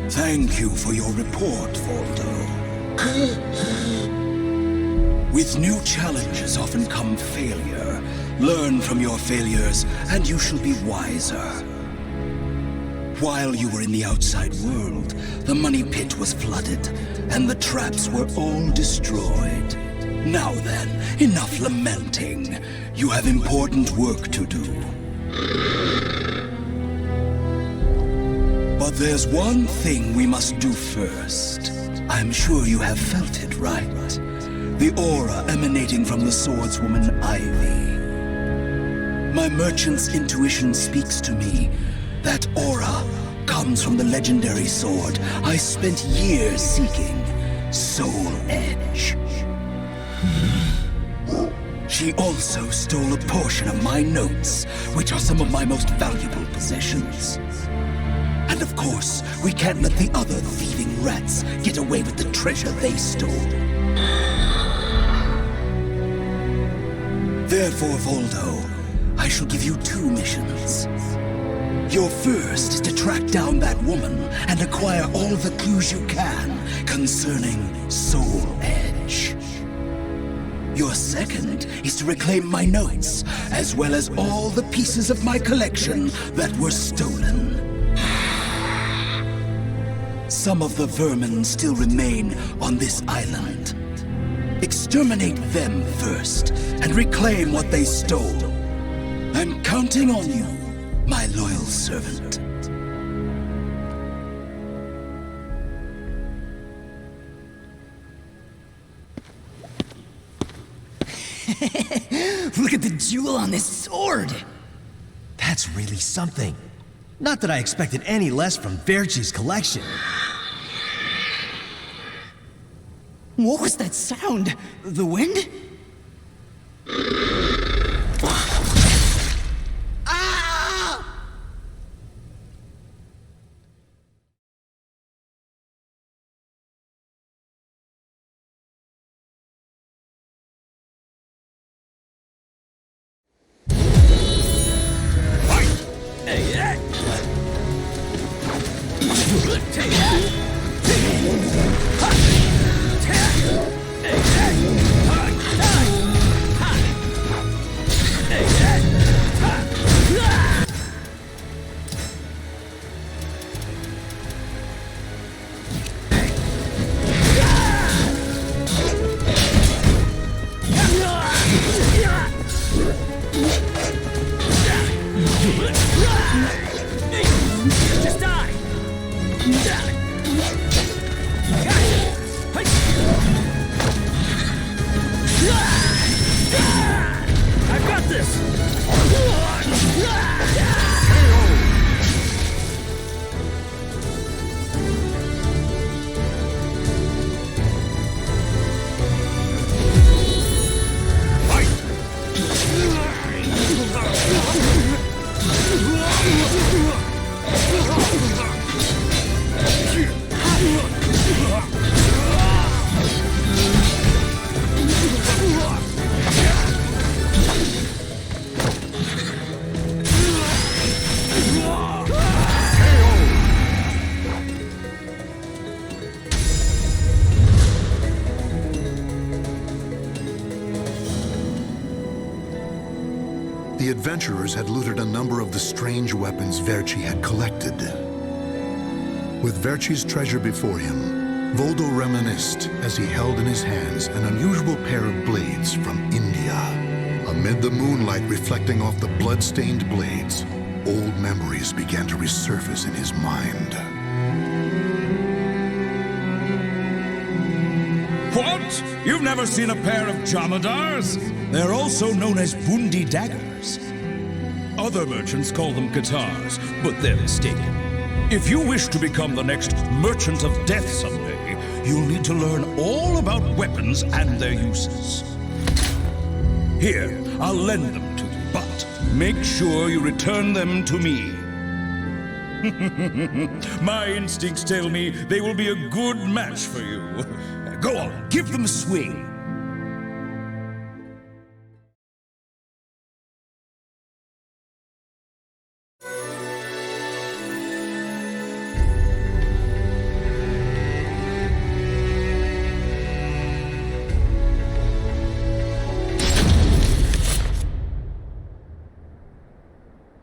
Thank you for your report, Voldo. With new challenges often come failure. Learn from your failures, and you shall be wiser. While you were in the outside world, the money pit was flooded, and the traps were all destroyed. Now then, enough lamenting. You have important work to do. But there's one thing we must do first. I'm sure you have felt it, right? The aura emanating from the swordswoman Ivy. My merchant's intuition speaks to me. That aura comes from the legendary sword I spent years seeking, Soul Edge. She also stole a portion of my notes, which are some of my most valuable possessions. And of course, we can't let the other thieving rats get away with the treasure they stole. Therefore, Voldo, I shall give you 2 missions. Your first is to track down that woman and acquire all the clues you can concerning Soul Edge. Your second is to reclaim my notes, as well as all the pieces of my collection that were stolen. Some of the vermin still remain on this island. Exterminate them first, and reclaim what they stole. I'm counting on you, my loyal servant. Look at the jewel on this sword! That's really something. Not that I expected any less from Verci's collection. What was that sound? The wind? Just die! I've got this! The adventurers had looted a number of the strange weapons Verci had collected. With Verci's treasure before him, Voldo reminisced as he held in his hands an unusual pair of blades from India. Amid the moonlight reflecting off the blood-stained blades, old memories began to resurface in his mind. What? You've never seen a pair of Jamadars? They're also known as Bundi daggers. Other merchants call them guitars, but they're mistaken. If you wish to become the next merchant of death someday, you'll need to learn all about weapons and their uses. Here, I'll lend them to you, but make sure you return them to me. My instincts tell me they will be a good match for you. Go on, give them a swing.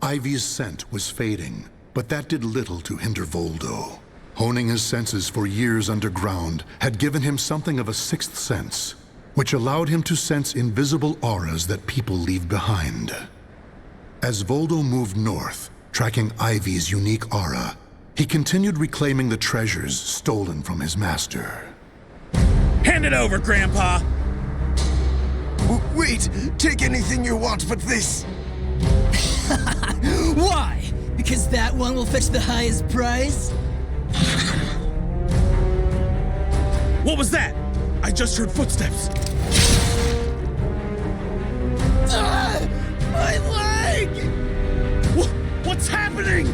Ivy's scent was fading, but that did little to hinder Voldo. Honing his senses for years underground had given him something of a sixth sense, which allowed him to sense invisible auras that people leave behind. As Voldo moved north, tracking Ivy's unique aura, he continued reclaiming the treasures stolen from his master. Hand it over, Grandpa! Wait! Take anything you want but this! Why? Because that one will fetch the highest prize? What was that? I just heard footsteps. My leg! What's happening?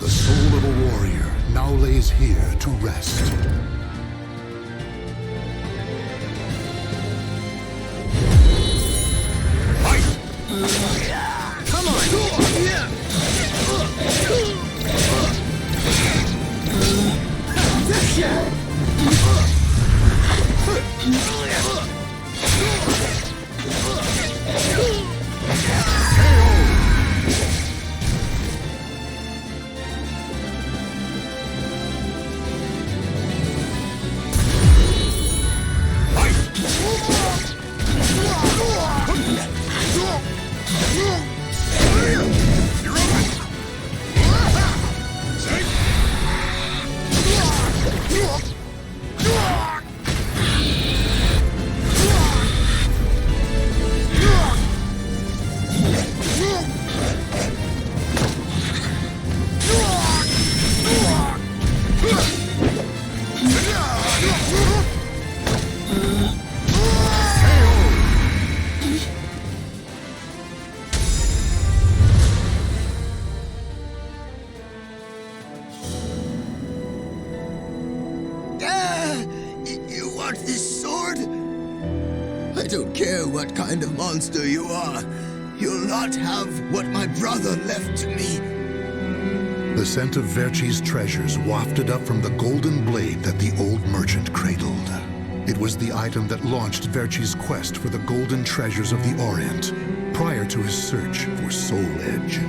The soul of a warrior now lays here to rest. Come on! You want this sword? I don't care what kind of monster you are. You'll not have what my brother left to me. The scent of Verchi's treasures wafted up from the golden blade that the old merchant cradled. It was the item that launched Verchi's quest for the golden treasures of the Orient, prior to his search for Soul Edge.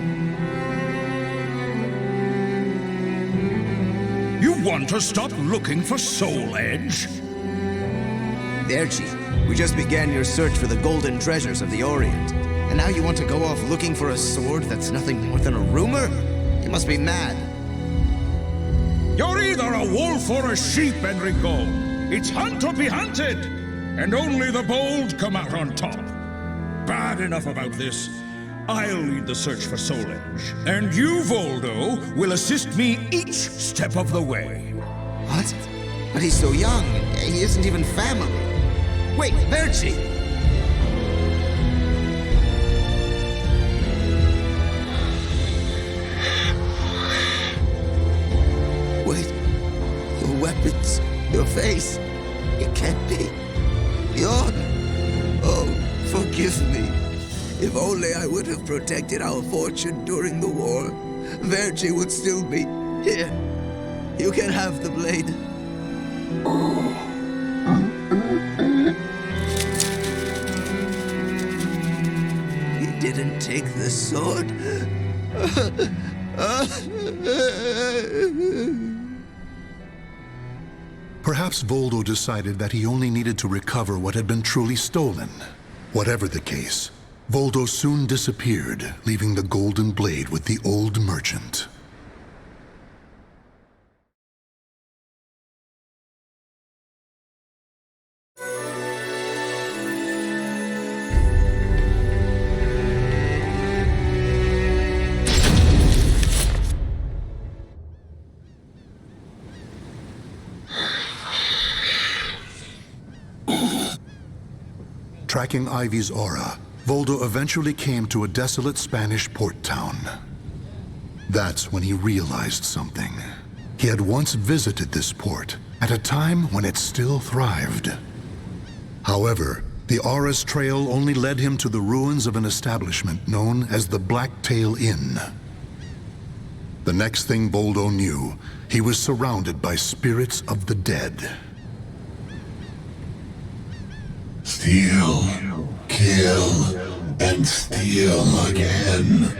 want to stop looking for Soul Edge? Verci, we just began your search for the golden treasures of the Orient. And now you want to go off looking for a sword that's nothing more than a rumor? You must be mad. You're either a wolf or a sheep, Enrico. It's hunt or be hunted. And only the bold come out on top. Bad enough about this. I'll lead the search for Soul Edge. And you, Voldo, will assist me each step of the way. What? But he's so young. He isn't even family. Wait, Verci! Wait. Your weapons, your face. It can't be. Oh, forgive me. If only I would have protected our fortune during the war, Verci would still be here. You can have the blade. He didn't take the sword. Perhaps Voldo decided that he only needed to recover what had been truly stolen. Whatever the case, Voldo soon disappeared, leaving the golden blade with the old merchant. Tracking Ivy's aura, Voldo eventually came to a desolate Spanish port town. That's when he realized something. He had once visited this port, at a time when it still thrived. However, the aura's trail only led him to the ruins of an establishment known as the Blacktail Inn. The next thing Voldo knew, he was surrounded by spirits of the dead. Steal, kill, and steal again.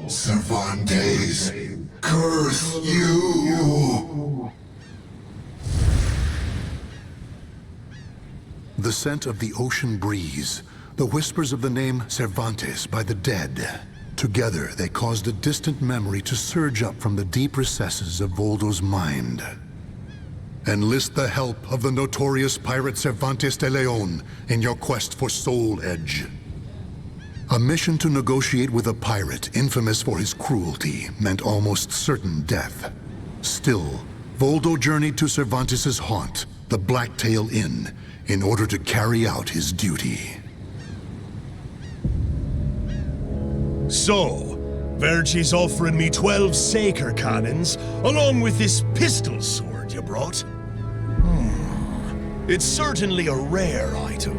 Cervantes, curse you! The scent of the ocean breeze, the whispers of the name Cervantes by the dead. Together, they caused a distant memory to surge up from the deep recesses of Voldo's mind. Enlist the help of the notorious pirate Cervantes de Leon in your quest for Soul Edge. A mission to negotiate with a pirate infamous for his cruelty meant almost certain death. Still, Voldo journeyed to Cervantes' haunt, the Blacktail Inn, in order to carry out his duty. So, Verci's offering me 12 Saker cannons, along with this pistol sword you brought. It's certainly a rare item.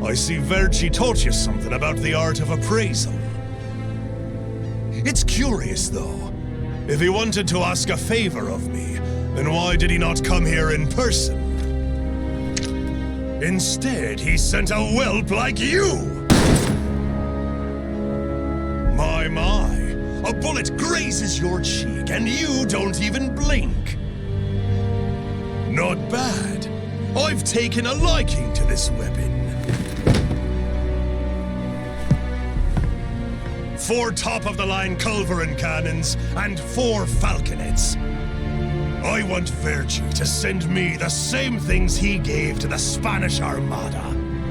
I see Verci taught you something about the art of appraisal. It's curious, though. If he wanted to ask a favor of me, then why did he not come here in person? Instead, he sent a whelp like you! My. A bullet grazes your cheek, and you don't even blink. Not bad. I've taken a liking to this weapon. 4 top-of-the-line culverin cannons and 4 falconets. I want Verci to send me the same things he gave to the Spanish Armada.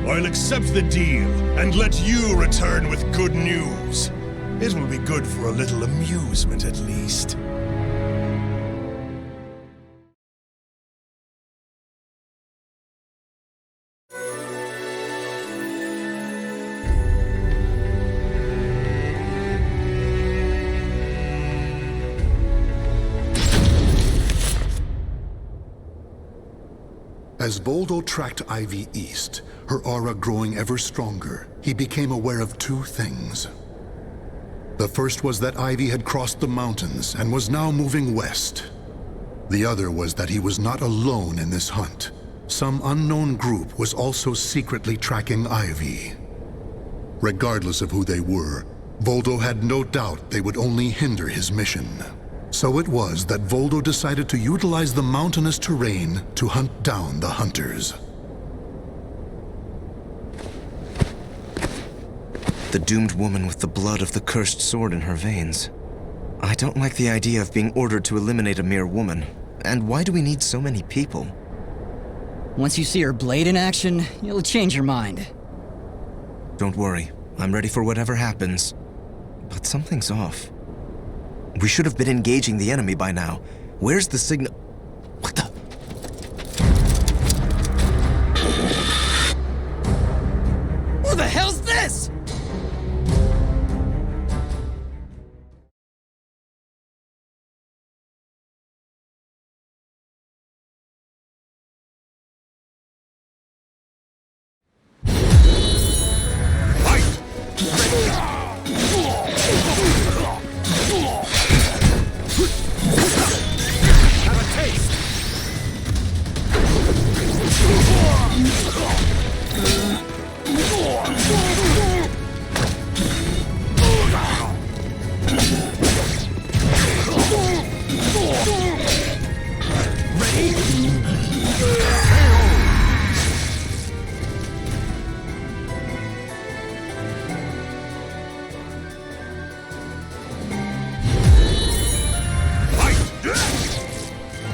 I'll accept the deal and let you return with good news. It will be good for a little amusement, at least. As Voldo tracked Ivy east, her aura growing ever stronger, he became aware of 2 things. The first was that Ivy had crossed the mountains and was now moving west. The other was that he was not alone in this hunt. Some unknown group was also secretly tracking Ivy. Regardless of who they were, Voldo had no doubt they would only hinder his mission. So it was that Voldo decided to utilize the mountainous terrain to hunt down the hunters. The doomed woman with the blood of the cursed sword in her veins. I don't like the idea of being ordered to eliminate a mere woman. And why do we need so many people? Once you see her blade in action, you'll change your mind. Don't worry. I'm ready for whatever happens. But something's off. We should have been engaging the enemy by now. Where's the signal? What the? Who the hell's this?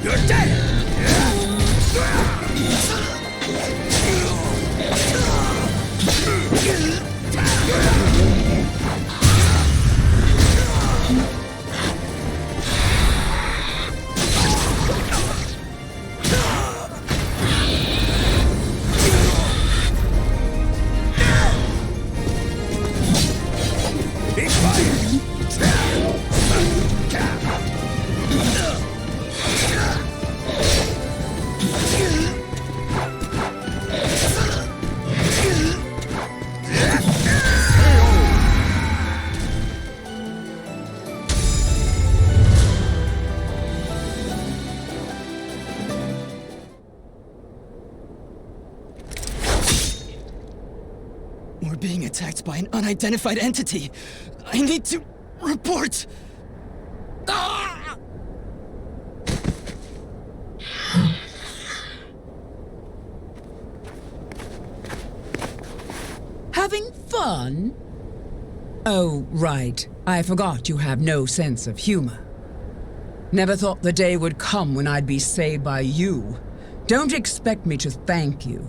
You're dead! We're being attacked by an unidentified entity. I need to report. Ah! Having fun? Oh, right. I forgot you have no sense of humor. Never thought the day would come when I'd be saved by you. Don't expect me to thank you.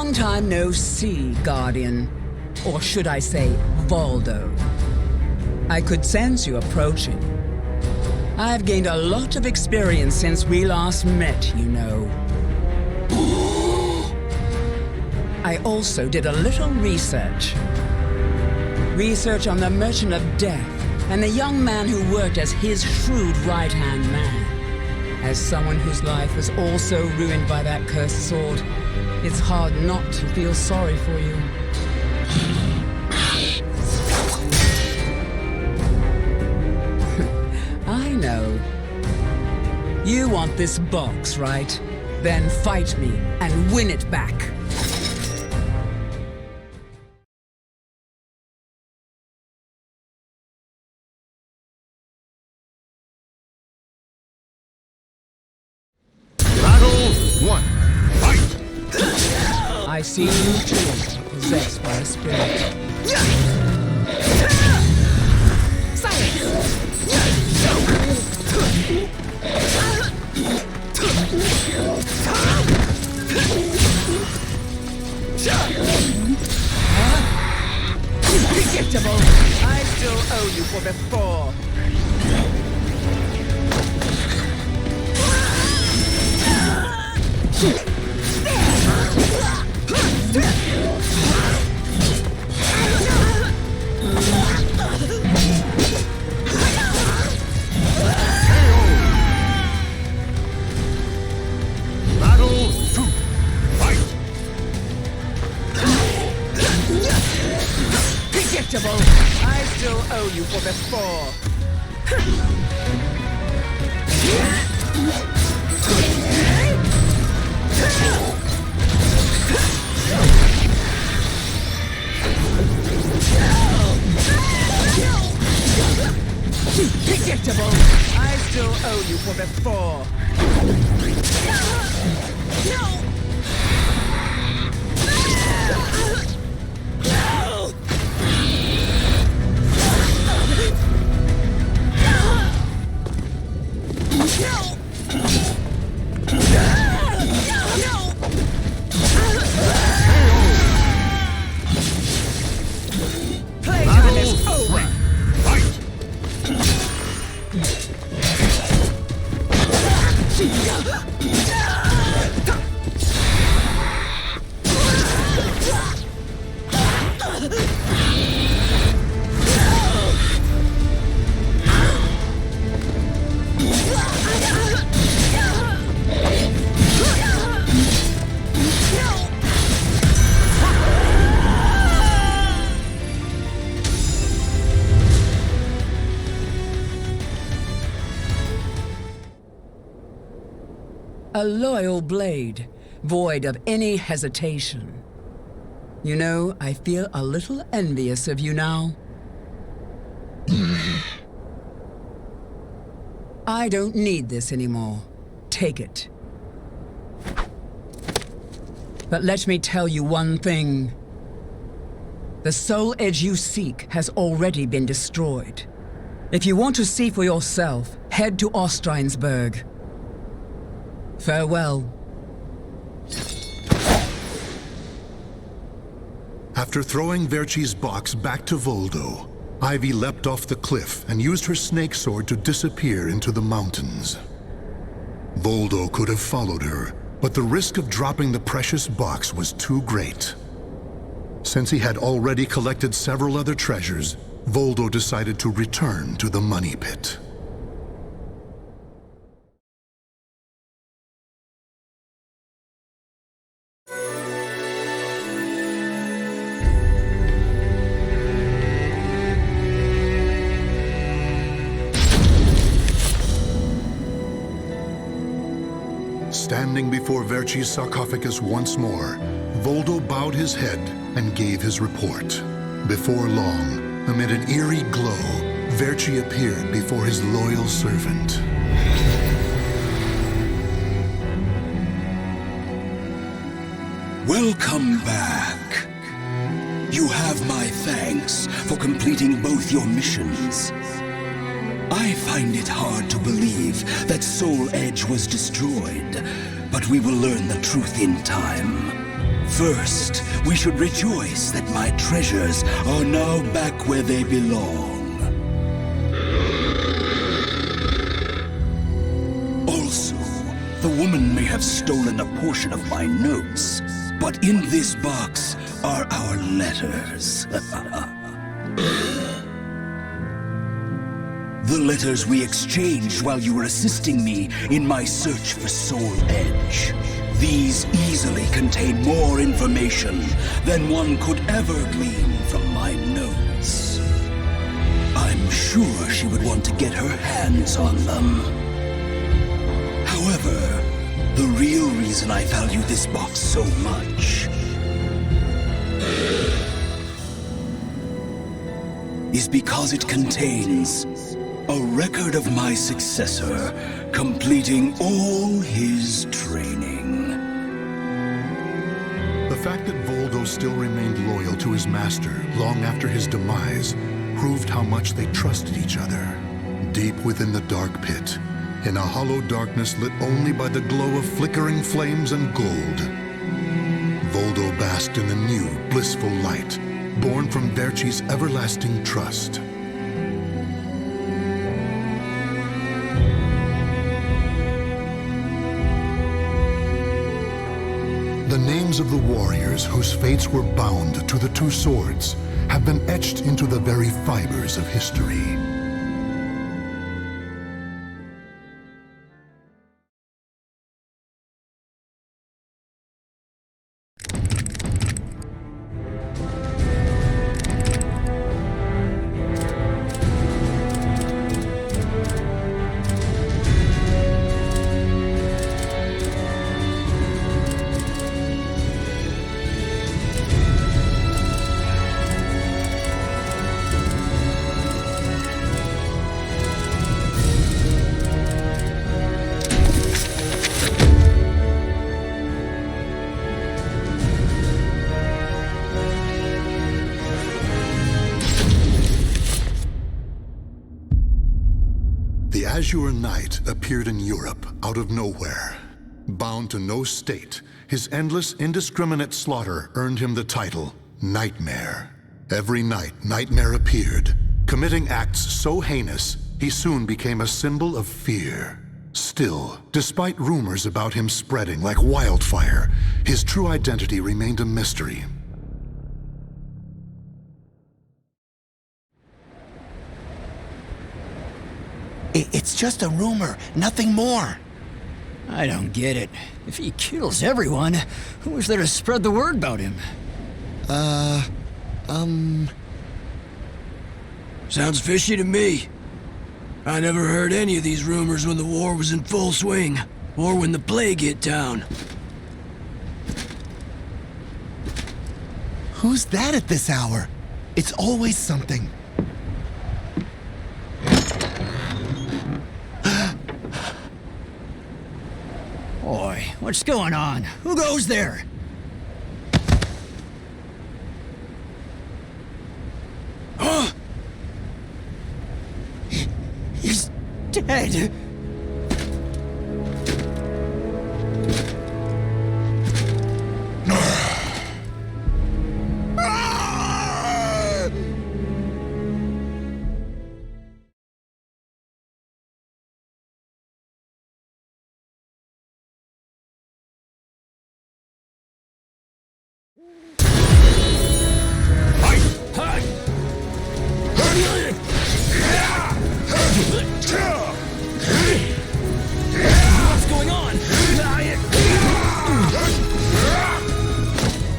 Long time no see, Guardian. Or should I say, Voldo. I could sense you approaching. I've gained a lot of experience since we last met, you know. I also did a little research. Research on the Merchant of Death and the young man who worked as his shrewd right-hand man. As someone whose life was also ruined by that cursed sword, it's hard not to feel sorry for you. I know. You want this box, right? Then fight me and win it back. Battle 1. Fight! I see you too, possessed by a spirit. Predictable! I still owe you for before. Battle 2. Fight! Predictable! I still owe you for before. Predictable! I still owe you for before. Playtime is over! A loyal blade, void of any hesitation. You know, I feel a little envious of you now. I don't need this anymore. Take it. But let me tell you one thing. The soul edge you seek has already been destroyed. If you want to see for yourself, head to Ostreinsberg. Farewell. After throwing Verci's box back to Voldo, Ivy leapt off the cliff and used her snake sword to disappear into the mountains. Voldo could have followed her, but the risk of dropping the precious box was too great. Since he had already collected several other treasures, Voldo decided to return to the money pit. Standing before Verci's sarcophagus once more, Voldo bowed his head and gave his report. Before long, amid an eerie glow, Verci appeared before his loyal servant. Welcome back. You have my thanks for completing both your missions. I find it hard to believe that Soul Edge was destroyed, but we will learn the truth in time. First, we should rejoice that my treasures are now back where they belong. Also, the woman may have stolen a portion of my notes, but in this box are our letters. The letters we exchanged while you were assisting me in my search for Soul Edge. These easily contain more information than one could ever glean from my notes. I'm sure she would want to get her hands on them. However, the real reason I value this box so much is because it contains a record of my successor completing all his training. The fact that Voldo still remained loyal to his master long after his demise proved how much they trusted each other. Deep within the dark pit, in a hollow darkness lit only by the glow of flickering flames and gold, Voldo basked in the new, blissful light, born from Verci's everlasting trust. The names of the warriors whose fates were bound to the two swords have been etched into the very fibers of history. The Azure Knight appeared in Europe out of nowhere. Bound to no state, his endless, indiscriminate slaughter earned him the title Nightmare. Every night, Nightmare appeared, committing acts so heinous, he soon became a symbol of fear. Still, despite rumors about him spreading like wildfire, his true identity remained a mystery. It's just a rumor, nothing more. I don't get it. If he kills everyone, who is there to spread the word about him? Sounds fishy to me. I never heard any of these rumors when the war was in full swing, or when the plague hit town. Who's that at this hour? It's always something. Boy, what's going on? Who goes there? Huh? He's dead. What's going on?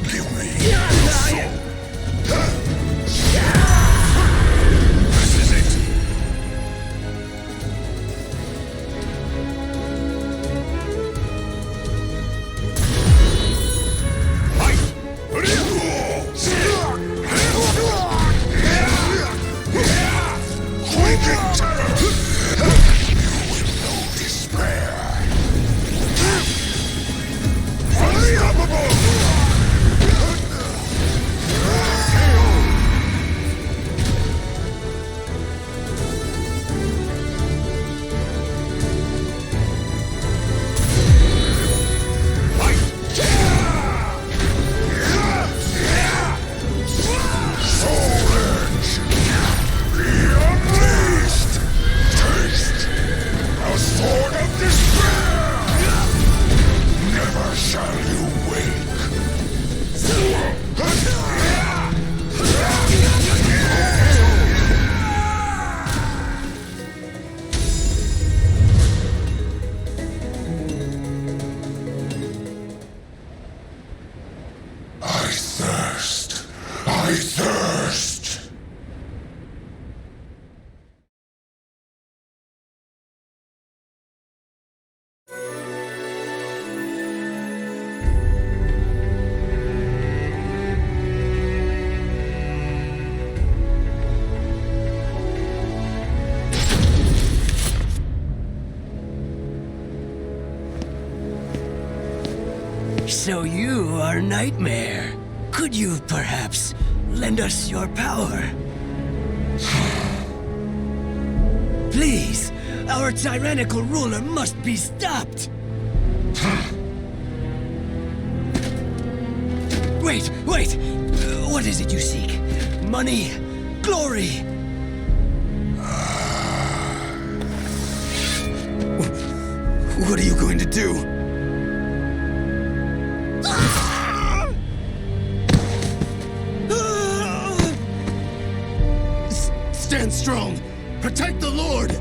Give me your soul. This is it. Quaking terror. You will know despair. Unstoppable. So you are Nightmare. Could you perhaps lend us your power? Please, our tyrannical ruler must be stopped. Wait! What is it you seek? Money? Glory? What are you going to do? Stand strong! Protect the Lord!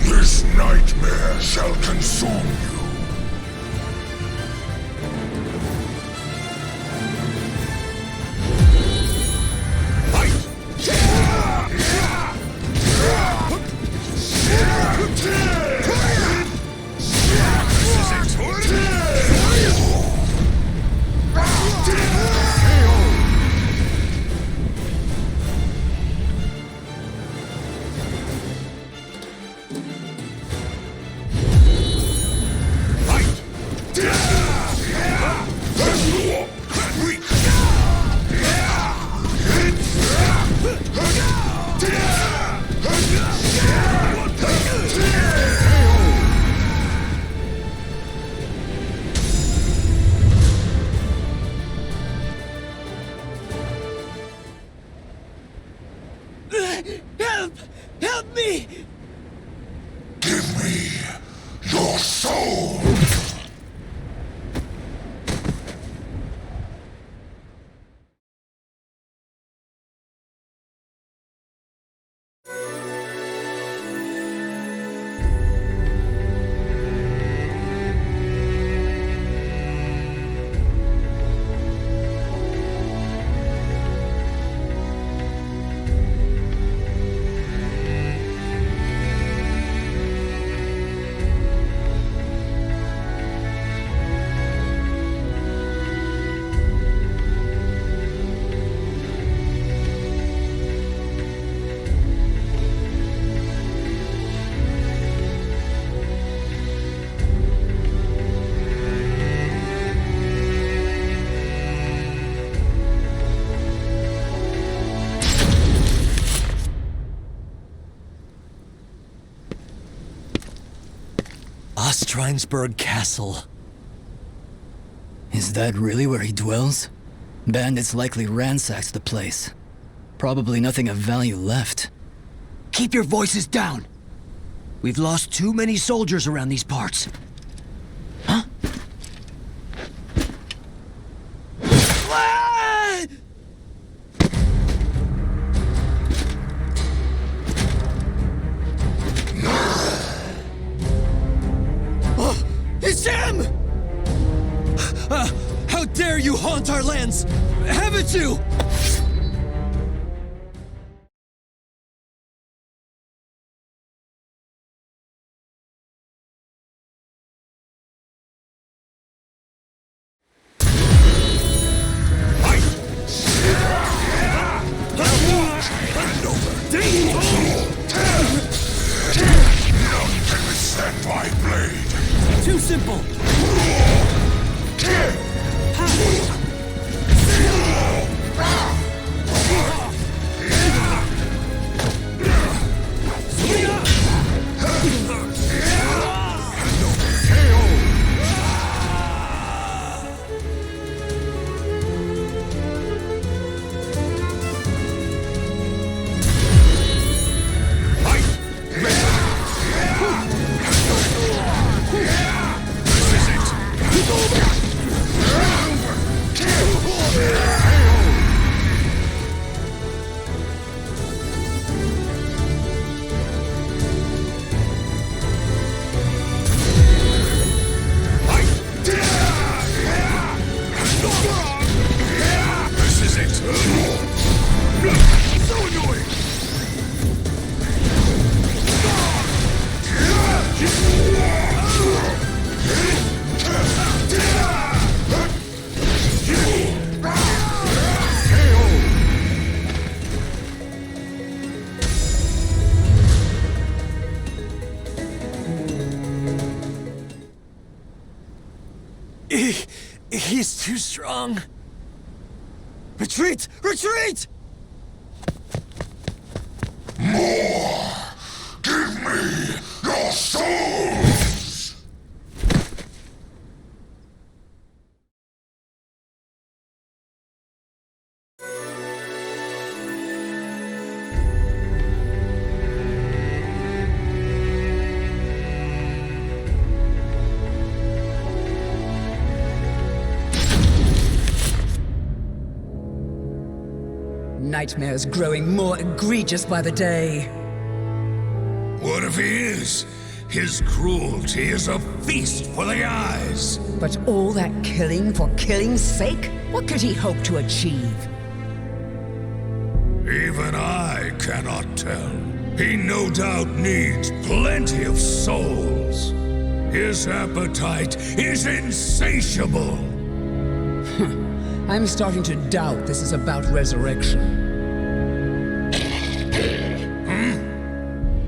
This nightmare shall consume you. Help me! Give me your soul! Ostrinesburg Castle. Is that really where he dwells? Bandits likely ransacked the place. Probably nothing of value left. Keep your voices down! We've lost too many soldiers around these parts. Huh? It's him! How dare you haunt our lands! Haven't you? None can withstand my blade. Too simple. Ha! He's too strong. Retreat! Retreat! More! Give me your souls! Nightmares growing more egregious by the day. What if he is? His cruelty is a feast for the eyes. But all that killing for killing's sake? What could he hope to achieve? Even I cannot tell. He no doubt needs plenty of souls. His appetite is insatiable. I'm starting to doubt this is about resurrection.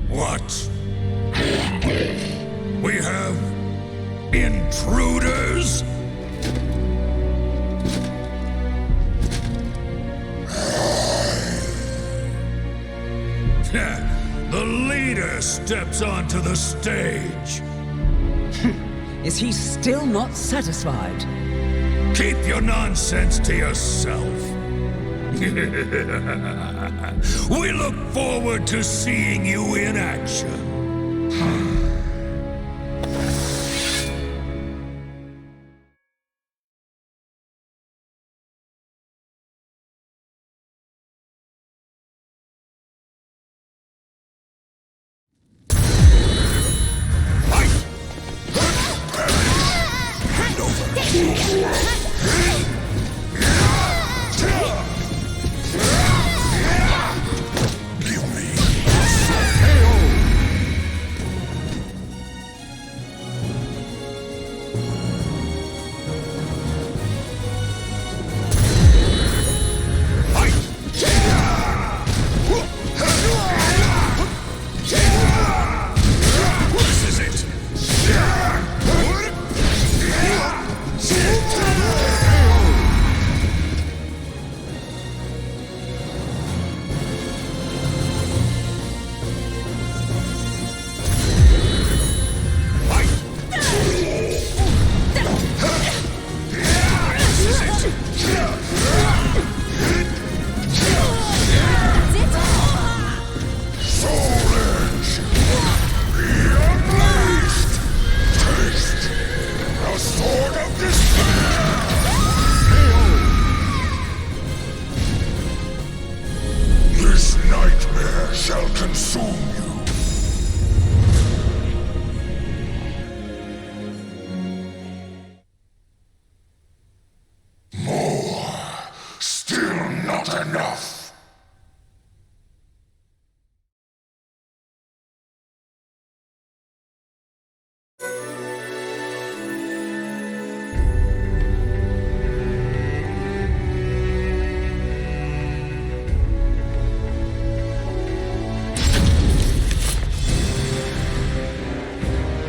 What? We have intruders? The leader steps onto the stage. Is he still not satisfied? Keep your nonsense to yourself. We look forward to seeing you in action.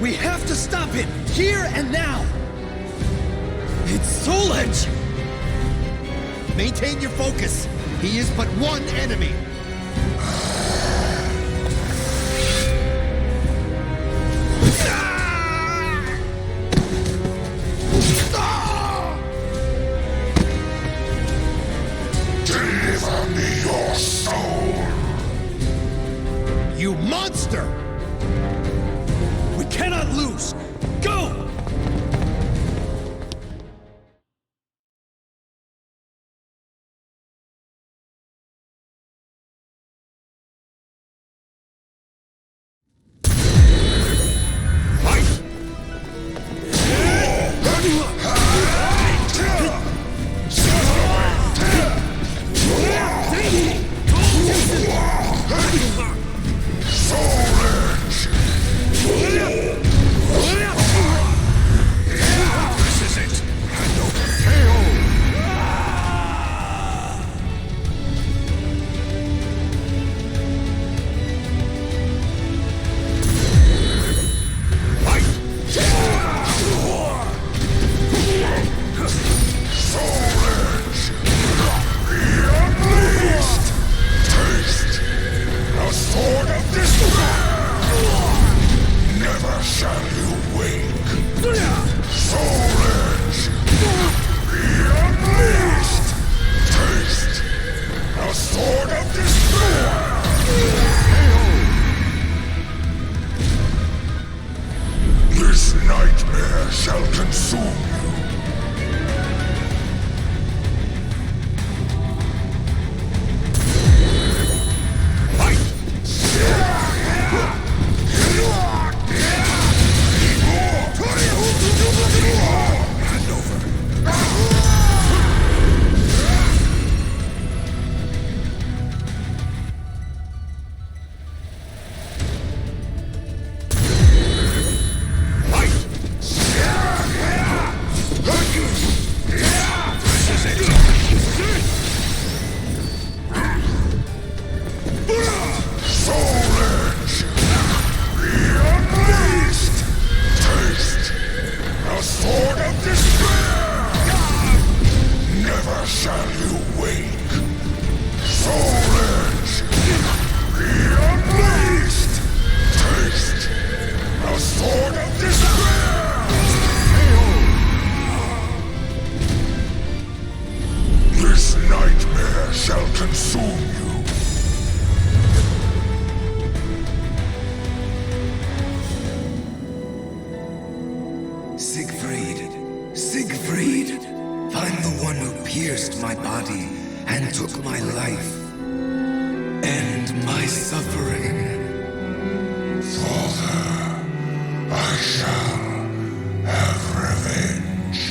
We have to stop it, here and now! It's Soul Edge! Maintain your focus. He is but one enemy. Deliver me your soul! You monster! We cannot lose! Go! shall you wake. Soul Edge, be unleashed! Taste the sword of despair! This nightmare shall consume you. Siegfried, find the one who pierced my body and took my life. End my suffering. Father, I shall have revenge.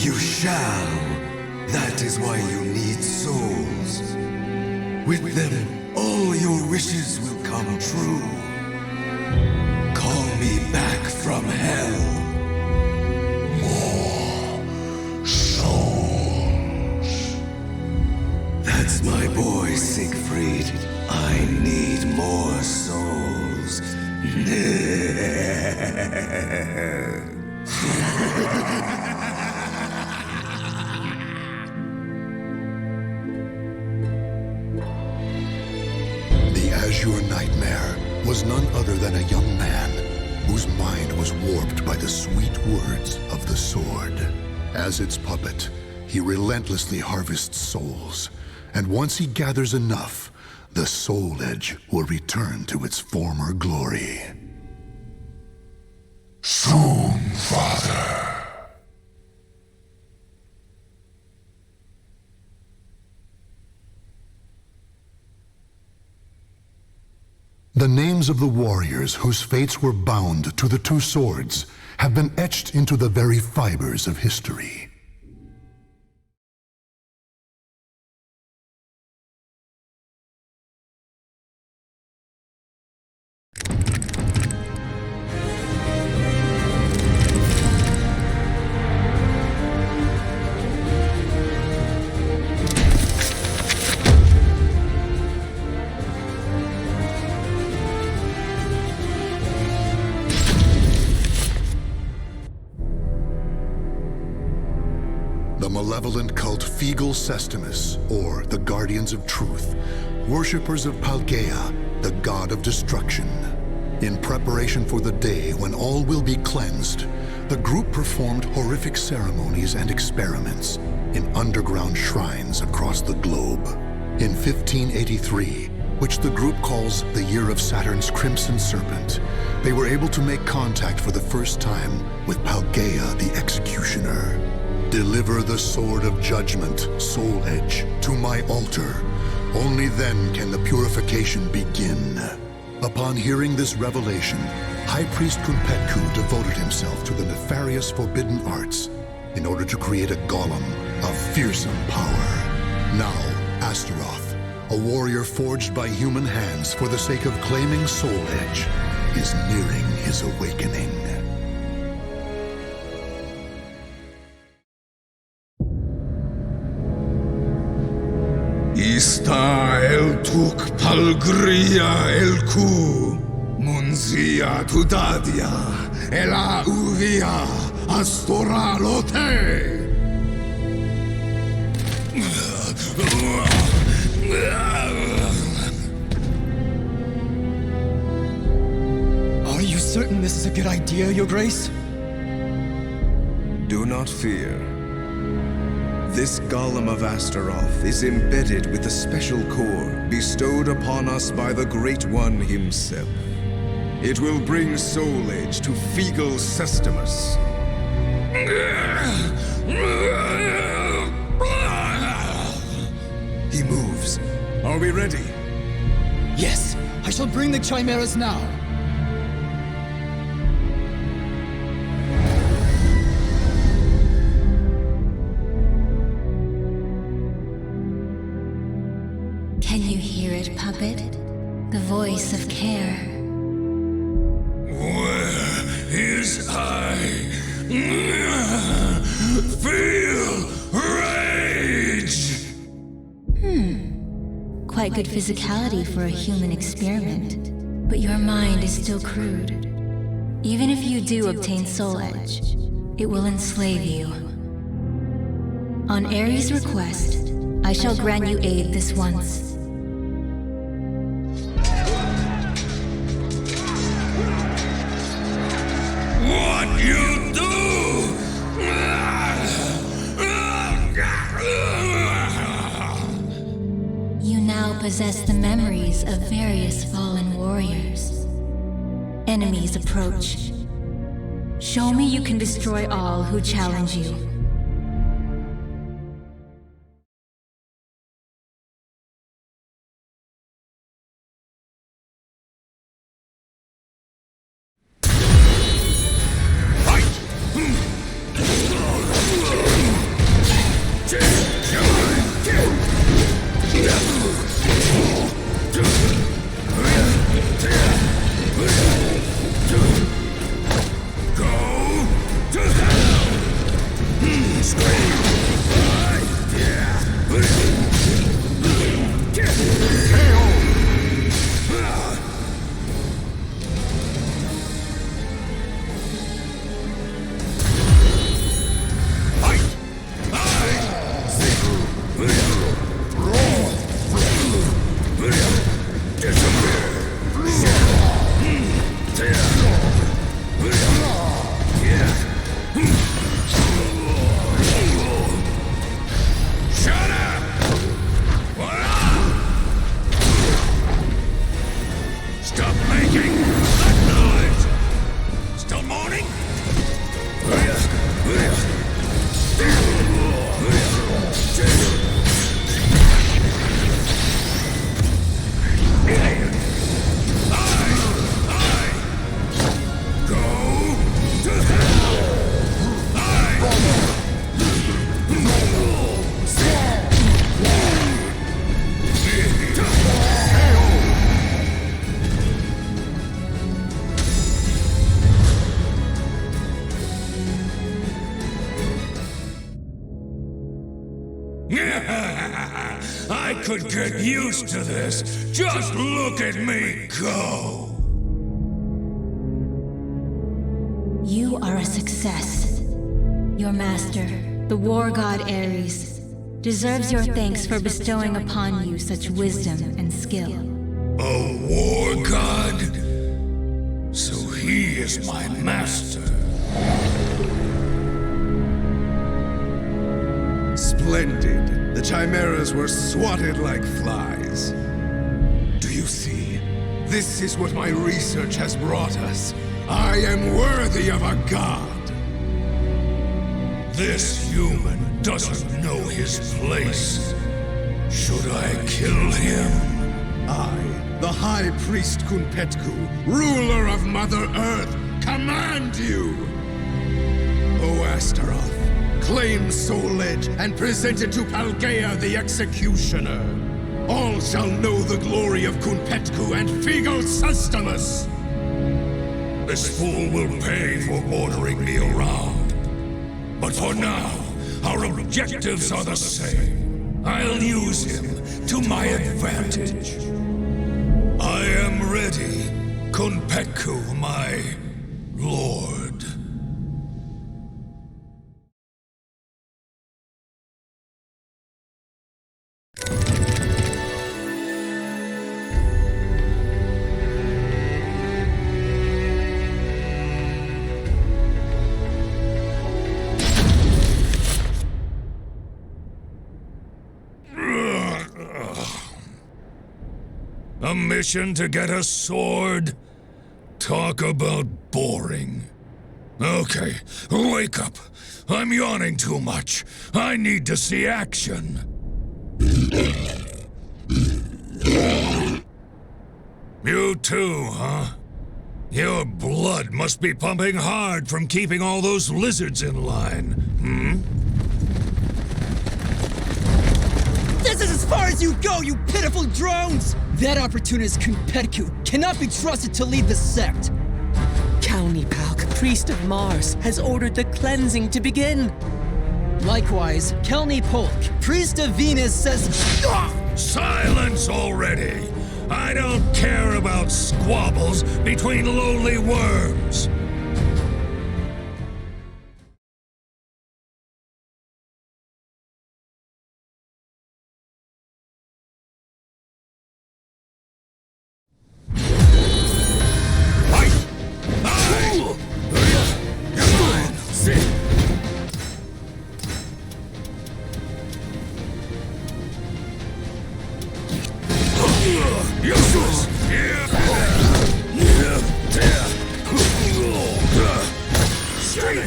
You shall. That is why you need souls. With them, all your wishes will come true. Call me back from hell. More souls. That's my boy, Siegfried. I need more souls. The Azure Nightmare was none other than a young man whose mind was warped by the sweet words of the sword. As its puppet, he relentlessly harvests souls, and once he gathers enough, the Soul Edge will return to its former glory. Soon, Father. The names of the warriors whose fates were bound to the two swords have been etched into the very fibers of history. The malevolent cult Fegal Sestimus, or the Guardians of Truth, worshippers of Paldea, the god of destruction. In preparation for the day when all will be cleansed, the group performed horrific ceremonies and experiments in underground shrines across the globe. In 1583, which the group calls the Year of Saturn's Crimson Serpent, they were able to make contact for the first time with Paldea the Executioner. Deliver the sword of judgment, Soul Edge, to my altar. Only then can the purification begin. Upon hearing this revelation, High Priest Kunpetku devoted himself to the nefarious forbidden arts in order to create a golem of fearsome power. Now, Astaroth, a warrior forged by human hands for the sake of claiming Soul Edge, is nearing his awakening. Ista el tuk palgria el ku, munzia tudadia, ela uvia, astora lote. Are you certain this is a good idea, Your Grace? Do not fear. This golem of Astaroth is embedded with a special core bestowed upon us by the Great One himself. It will bring Soul Edge to Fegal Sestimus. He moves. Are we ready? Yes, I shall bring the chimeras now. Can you hear it, puppet? The voice of care. Where is I? Feel rage! Quite good physicality for a human experiment. But your mind is still crude. Even if you do obtain Soul Edge, it will enslave you. On Ares' request, I shall grant you aid this once. What you do? You now possess the memories of various fallen warriors. Enemies approach. Show me you can destroy all who challenge you. I could get used to this. Just look at me go. You are a success. Your master, the war god Ares, deserves your thanks for bestowing upon you such wisdom and skill. A war god? So he is my master. Splendid. The chimeras were swatted like flies. Do you see? This is what my research has brought us. I am worthy of a god. This human doesn't know his place. Should I kill him? I, the High Priest Kunpetku, ruler of Mother Earth, command you! O Astaroth, claim Soul Edge and present it to Paldea the Executioner. All shall know the glory of Kunpetku and Figo Sustamus! This fool will pay for ordering me around. But for now, our objectives are the same. I'll use him to my advantage. I am ready, Kunpetku, my lord. A mission to get a sword? Talk about boring. Okay, wake up. I'm yawning too much. I need to see action. You too, huh? Your blood must be pumping hard from keeping all those lizards in line, hmm? This is as far as you go, you pitiful drones! That opportunist Kunpetku cannot be trusted to lead the sect. Kaunipalk, priest of Mars, has ordered the cleansing to begin. Likewise, Kelni Polk, priest of Venus, says... Silence already! I don't care about squabbles between lowly worms.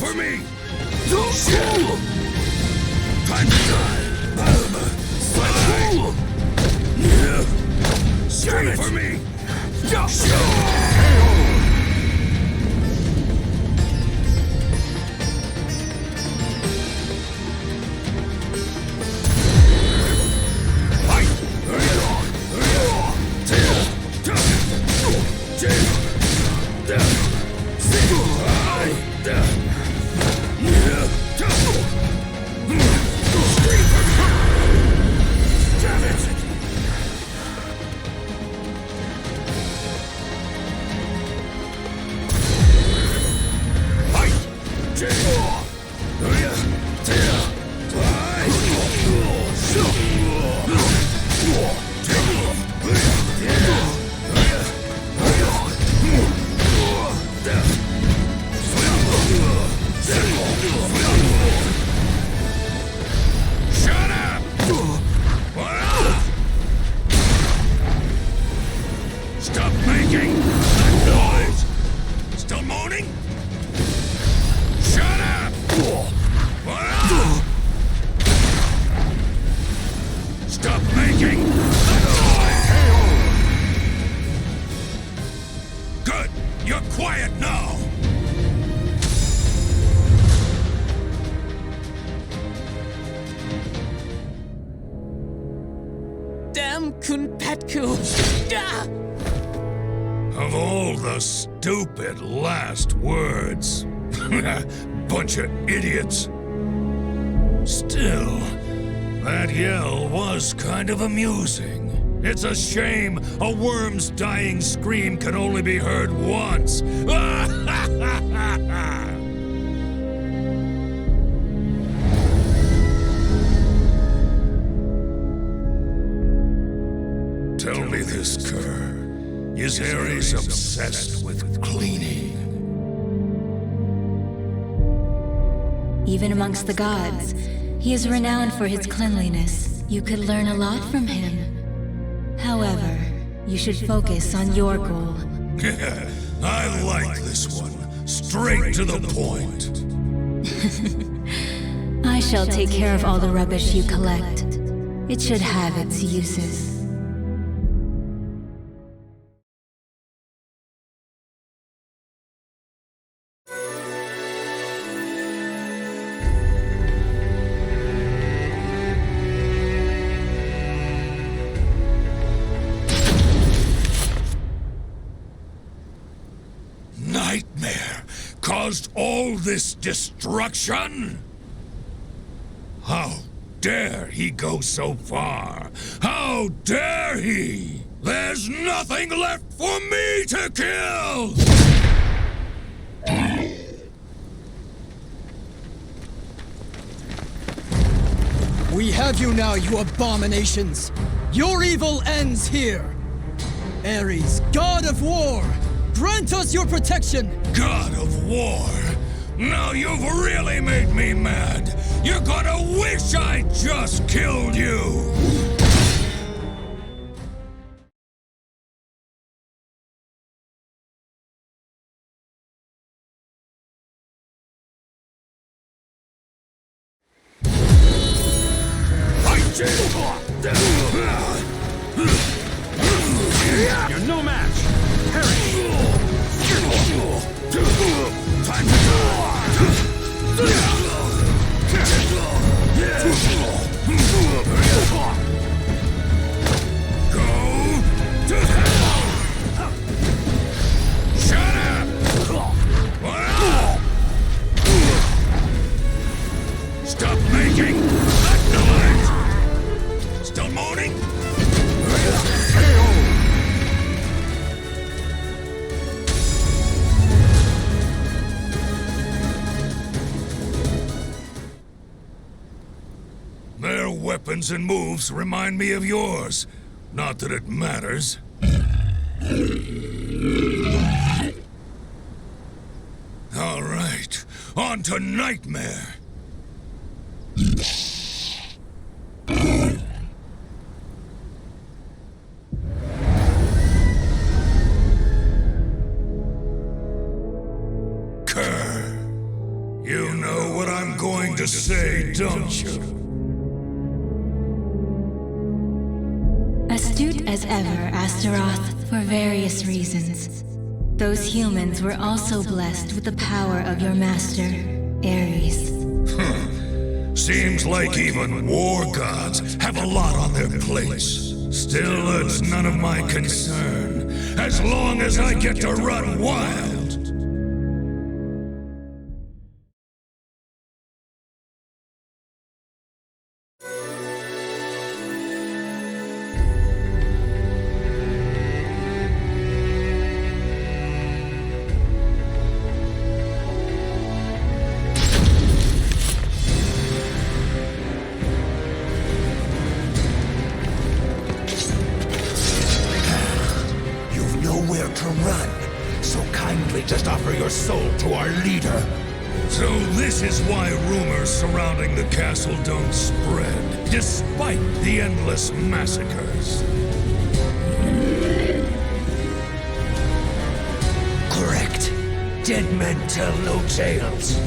for me! Time to die! Straight for me! Stop making that noise! Still moaning? Shut up! Stop making that noise! Good! You're quiet now! Damn Kunpetku! Ah! Of all the stupid last words. Bunch of idiots. Still, that yell was kind of amusing. It's a shame a worm's dying scream can only be heard once. Tell me this, Kerr. Is Ares obsessed with cleaning? Even amongst the gods, he is renowned for his cleanliness. You could learn a lot from him. However, you should focus on your goal. I like this one. Straight to the point. I shall take care of all the rubbish you collect. It should have its uses. Nightmare caused all this destruction? How dare he go so far? How dare he? There's nothing left for me to kill! We have you now, you abominations! Your evil ends here! Ares, god of war! Grant us your protection! God of War! Now you've really made me mad! You're gonna wish I just killed you! You're no match! Perish! Time to go to hell! Shut up! Stop making that noise! Still moaning? Their weapons and moves remind me of yours. Not that it matters. All right, on to Nightmare. Kerr, you I'm going to say, don't you? Astute as ever, Astaroth, for various reasons. Those humans were also blessed with the power of your master, Ares. Seems like even war gods have a lot on their plates. Still, it's none of my concern, as long as I get to run wild. Don't spread, despite the endless massacres. Correct. Dead men tell no tales.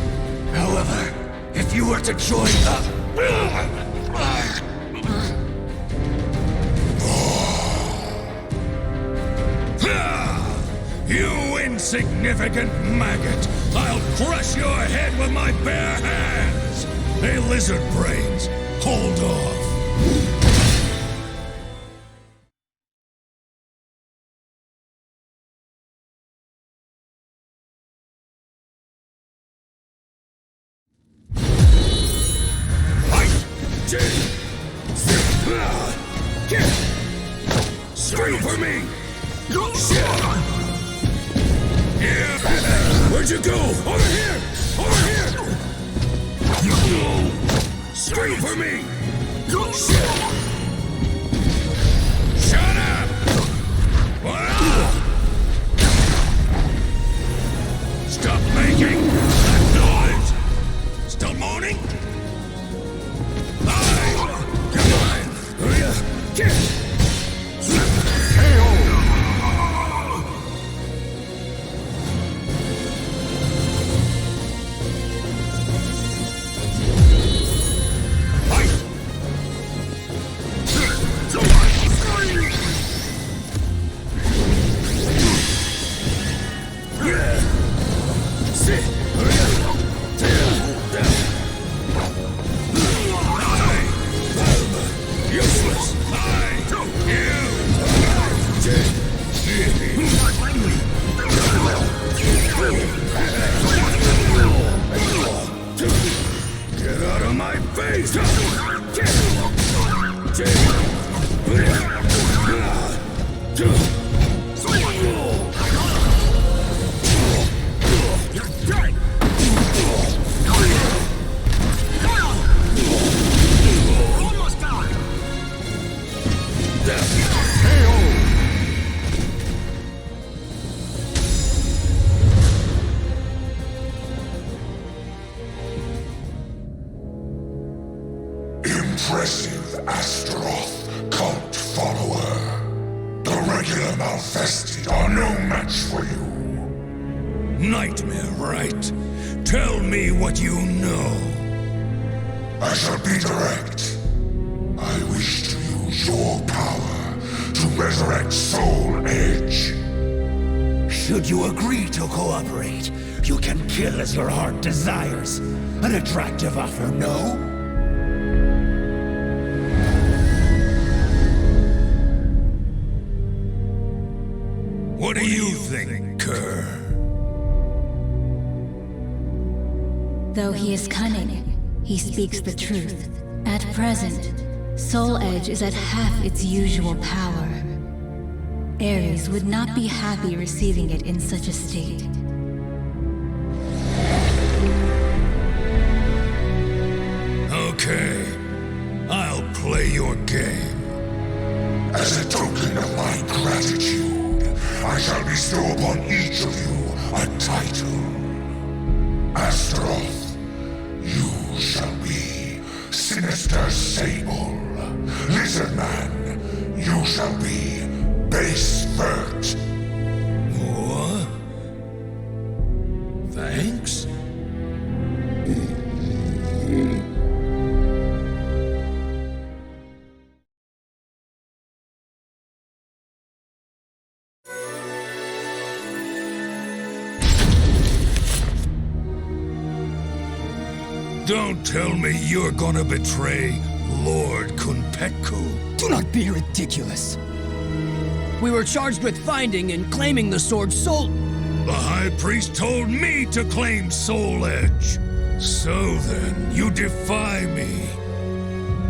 However, if you were to join You insignificant maggot! I'll crush your head with my bare hands! Hey, lizard brains, hold off. Scream for me! Where'd you go? Over here! Over here! Scream for me! Shut up! Stop making that noise! Still moaning? Come on! Get out of my face! Impressive Astaroth, cult follower. The regular Malfested are no match for you. Nightmare, right? Tell me what you know. I shall be direct. I wish to use your power to resurrect Soul Edge. Should you agree to cooperate, you can kill as your heart desires. An attractive offer, no? What do you think, Kerr? Though he is cunning, he speaks the truth. At present, Soul Edge is at half its usual power. Ares would not be happy receiving it in such a state. Okay, I'll play your game. As a token of my gratitude, I shall bestow upon each of you a title. Astaroth, you shall be Sinister Sable. Lizardman, you shall be Base Vert. What? Thanks? Don't tell me you're gonna betray Lord Kunpetku. Do not be ridiculous. We were charged with finding and claiming the sword Soul... The High Priest told me to claim Soul Edge. So then, you defy me.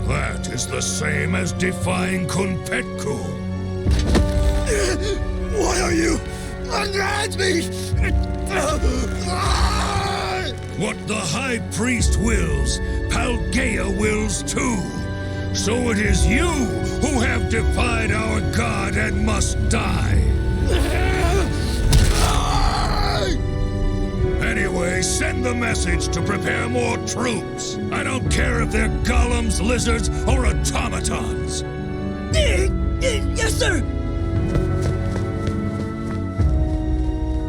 That is the same as defying Kunpetku. Why are you unhand me? What the High Priest wills, Paldea wills too. So it is you who have defied our god and must die. Anyway, send the message to prepare more troops. I don't care if they're golems, lizards, or automatons. Yes, sir!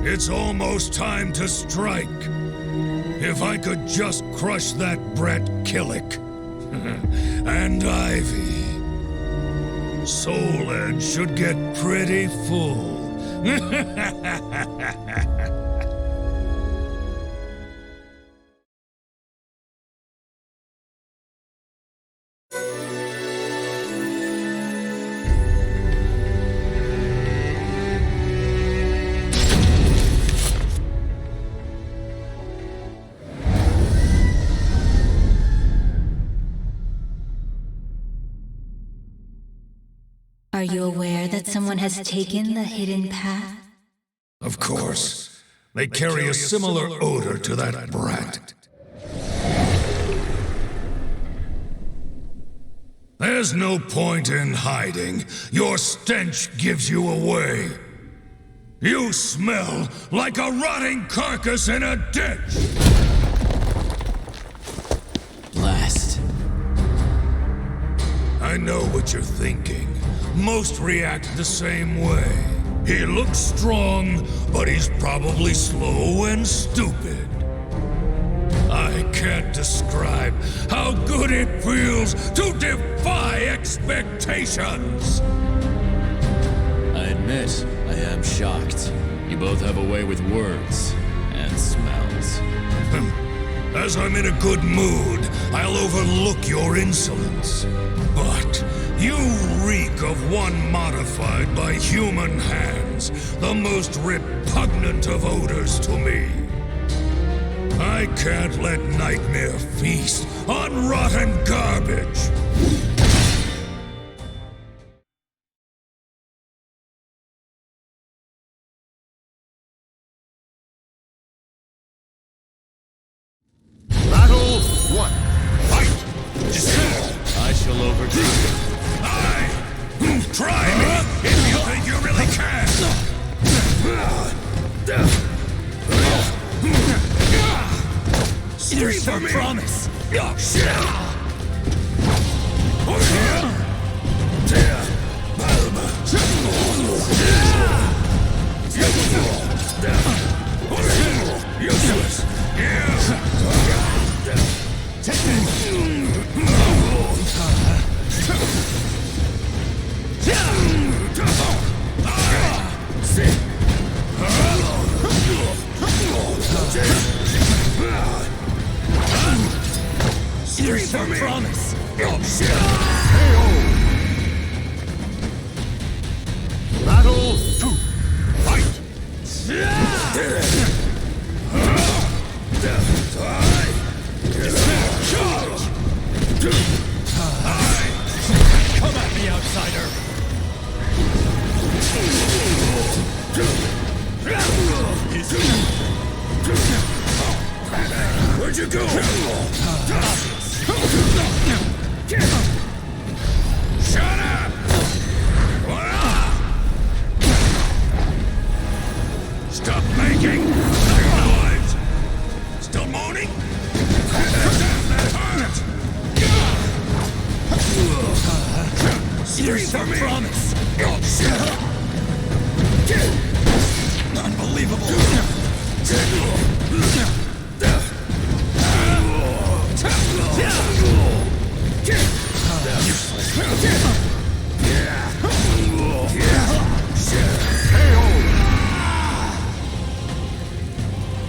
It's almost time to strike. If I could just crush that brat Killick. And Ivy. Soul Edge should get pretty full. Are you aware that someone has taken the hidden path? Of course. They carry a similar odor to that brat. There's no point in hiding. Your stench gives you away. You smell like a rotting carcass in a ditch! Blast. I know what you're thinking. Most react the same way. He looks strong, but he's probably slow and stupid. I can't describe how good it feels to defy expectations! I admit, I am shocked. You both have a way with words and smells. As I'm in a good mood, I'll overlook your insolence. But you reek of one modified by human hands, the most repugnant of odors to me. I can't let Nightmare feast on rotten garbage. Battle 1. Fight! I shall overtake you. Try me if you think you really can! Here's your promise! Useless! Here's your promise! Battle 2. Fight! Come at me, outsider! Where'd you go? Shut up! Stop making noise! Still moaning? That hurt! Here's your promise! Unbelievable!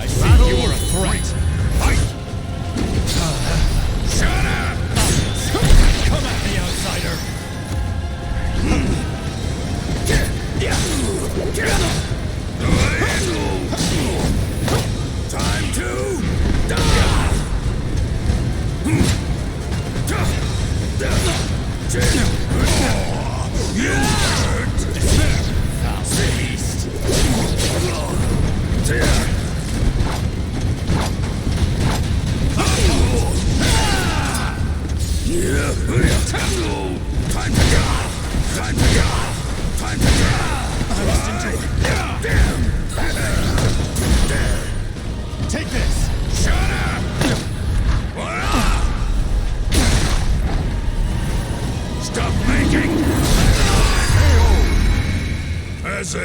I see you are a threat. Fight!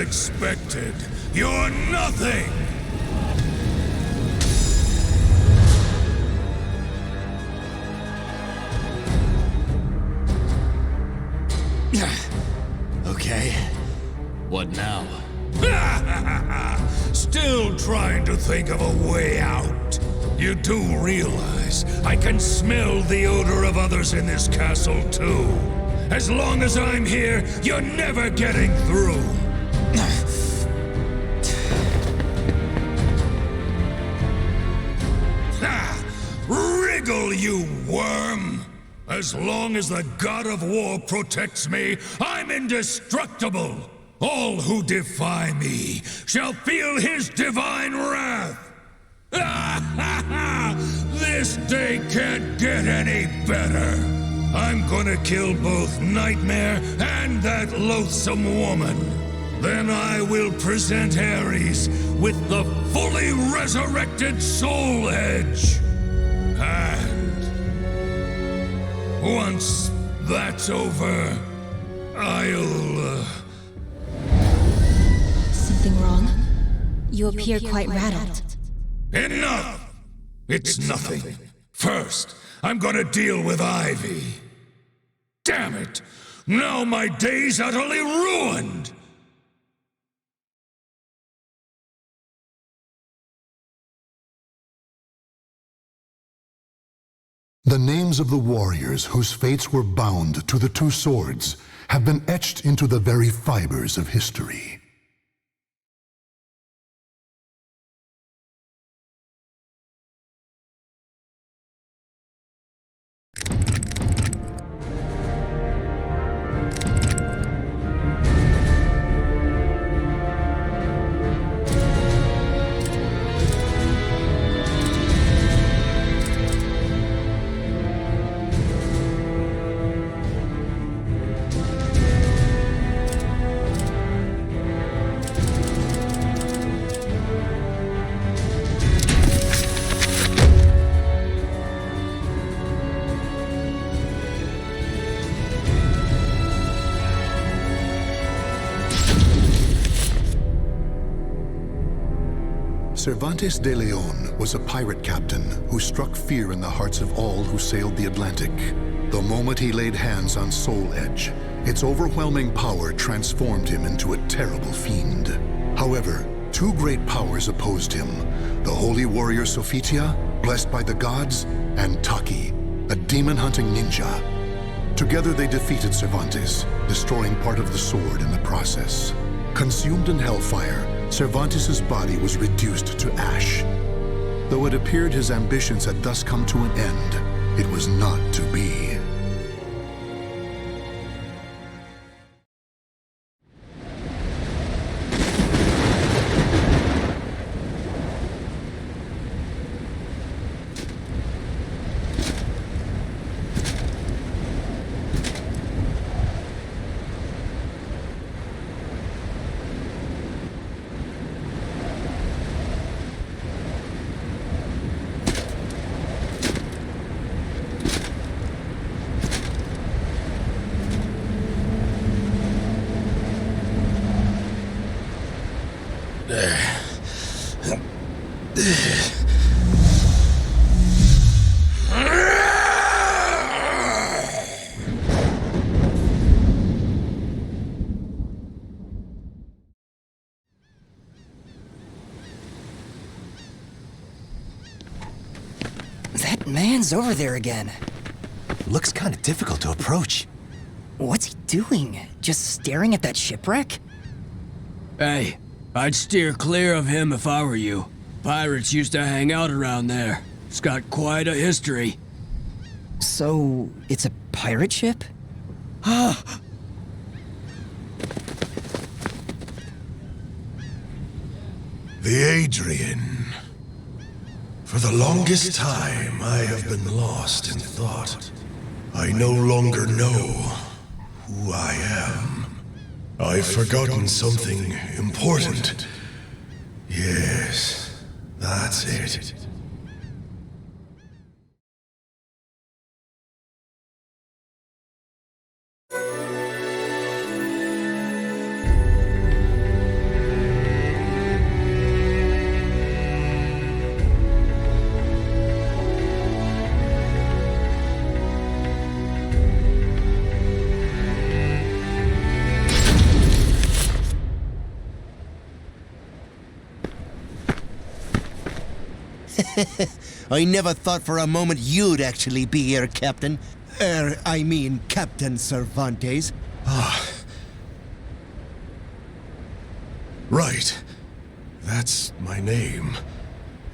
expected. You're nothing! Okay. What now? Still trying to think of a way out. You do realize I can smell the odor of others in this castle, too. As long as I'm here, you're never getting through. Wriggle, you worm! As long as the god of war protects me, I'm indestructible! All who defy me shall feel his divine wrath! This day can't get any better! I'm gonna kill both Nightmare and that loathsome woman. Then I will present Ares with the fully resurrected Soul Edge. And once that's over, I'll... Something wrong? You appear quite rattled. Enough! It's nothing. First, I'm gonna deal with Ivy. Damn it! Now my day's utterly ruined! The names of the warriors whose fates were bound to the two swords have been etched into the very fibers of history. Cervantes de Leon was a pirate captain who struck fear in the hearts of all who sailed the Atlantic. The moment he laid hands on Soul Edge, its overwhelming power transformed him into a terrible fiend. However, two great powers opposed him: the holy warrior Sophitia, blessed by the gods, and Taki, a demon-hunting ninja. Together they defeated Cervantes, destroying part of the sword in the process. Consumed in hellfire, Cervantes' body was reduced to ash. Though it appeared his ambitions had thus come to an end, it was not to be. That man's over there again. Looks kind of difficult to approach. What's he doing? Just staring at that shipwreck? Hey, I'd steer clear of him if I were you. Pirates used to hang out around there. It's got quite a history. So, it's a pirate ship? The Adrian. For the longest time, I have been lost in thought. I no longer know who I am. I've forgotten something important. Yes, that's it. I never thought for a moment you'd actually be here, Captain. I mean, Captain Cervantes. Right. That's my name.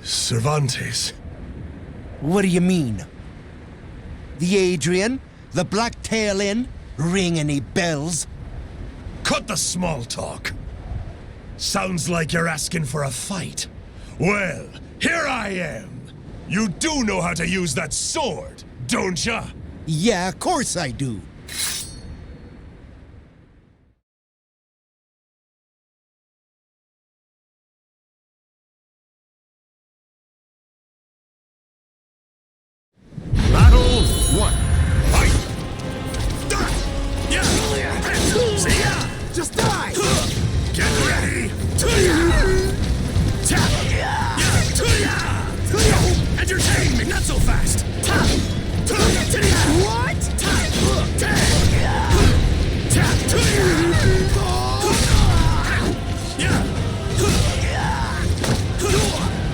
Cervantes. What do you mean? The Adrian? The Black Tail Inn? Ring any bells? Cut the small talk. Sounds like you're asking for a fight. Well, here I am. You do know how to use that sword, don't ya? Yeah, of course I do. Battle 1. Fight! See ya! Just die! Get ready! Entertain me, not so fast! What?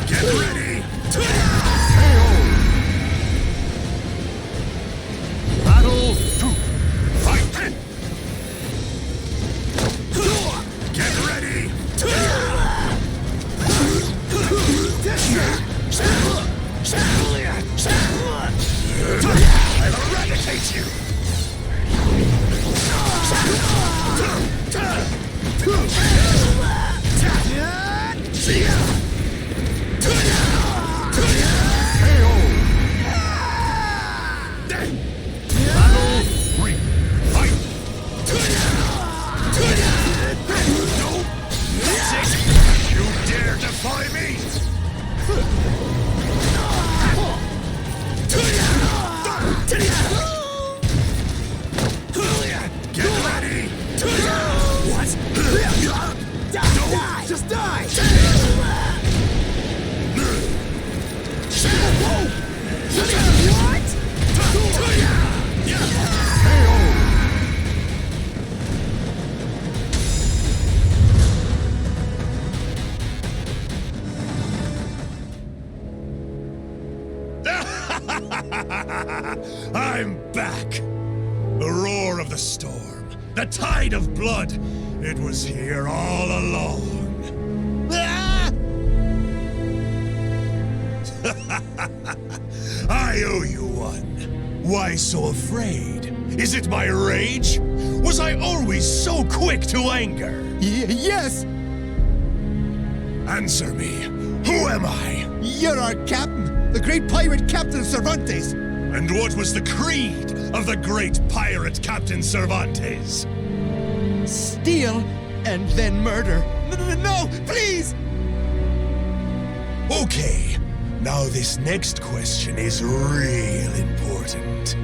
Get ready! Battle 2. Fight! Get ready! I'll eradicate you! See ya! Battle 3. Fight! Nope! That's it! You dare defy me! Get ready! What? Die! Just die! What? I'm back! The roar of the storm, the tide of blood, it was here all along. Ah! I owe you one. Why so afraid? Is it my rage? Was I always so quick to anger? Yes! Answer me. Who am I? You're our captain, the great pirate Captain Cervantes. And what was the creed of the great pirate Captain Cervantes? Steal and then murder. No, please! Okay, now this next question is real important.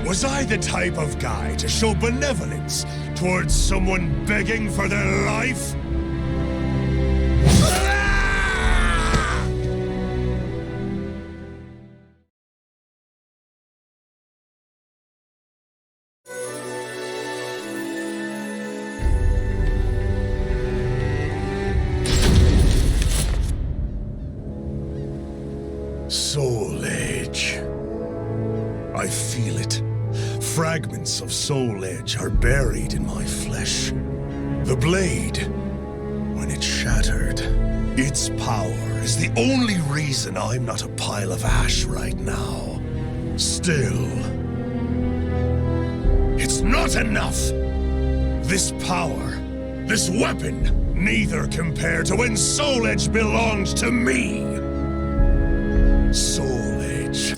Was I the type of guy to show benevolence towards someone begging for their life? Soul Edge. I feel it. Fragments of Soul Edge are buried in my flesh. The blade, when it shattered, its power is the only reason I'm not a pile of ash right now. Still, it's not enough. This power, this weapon, neither compare to when Soul Edge belonged to me. Soul Edge.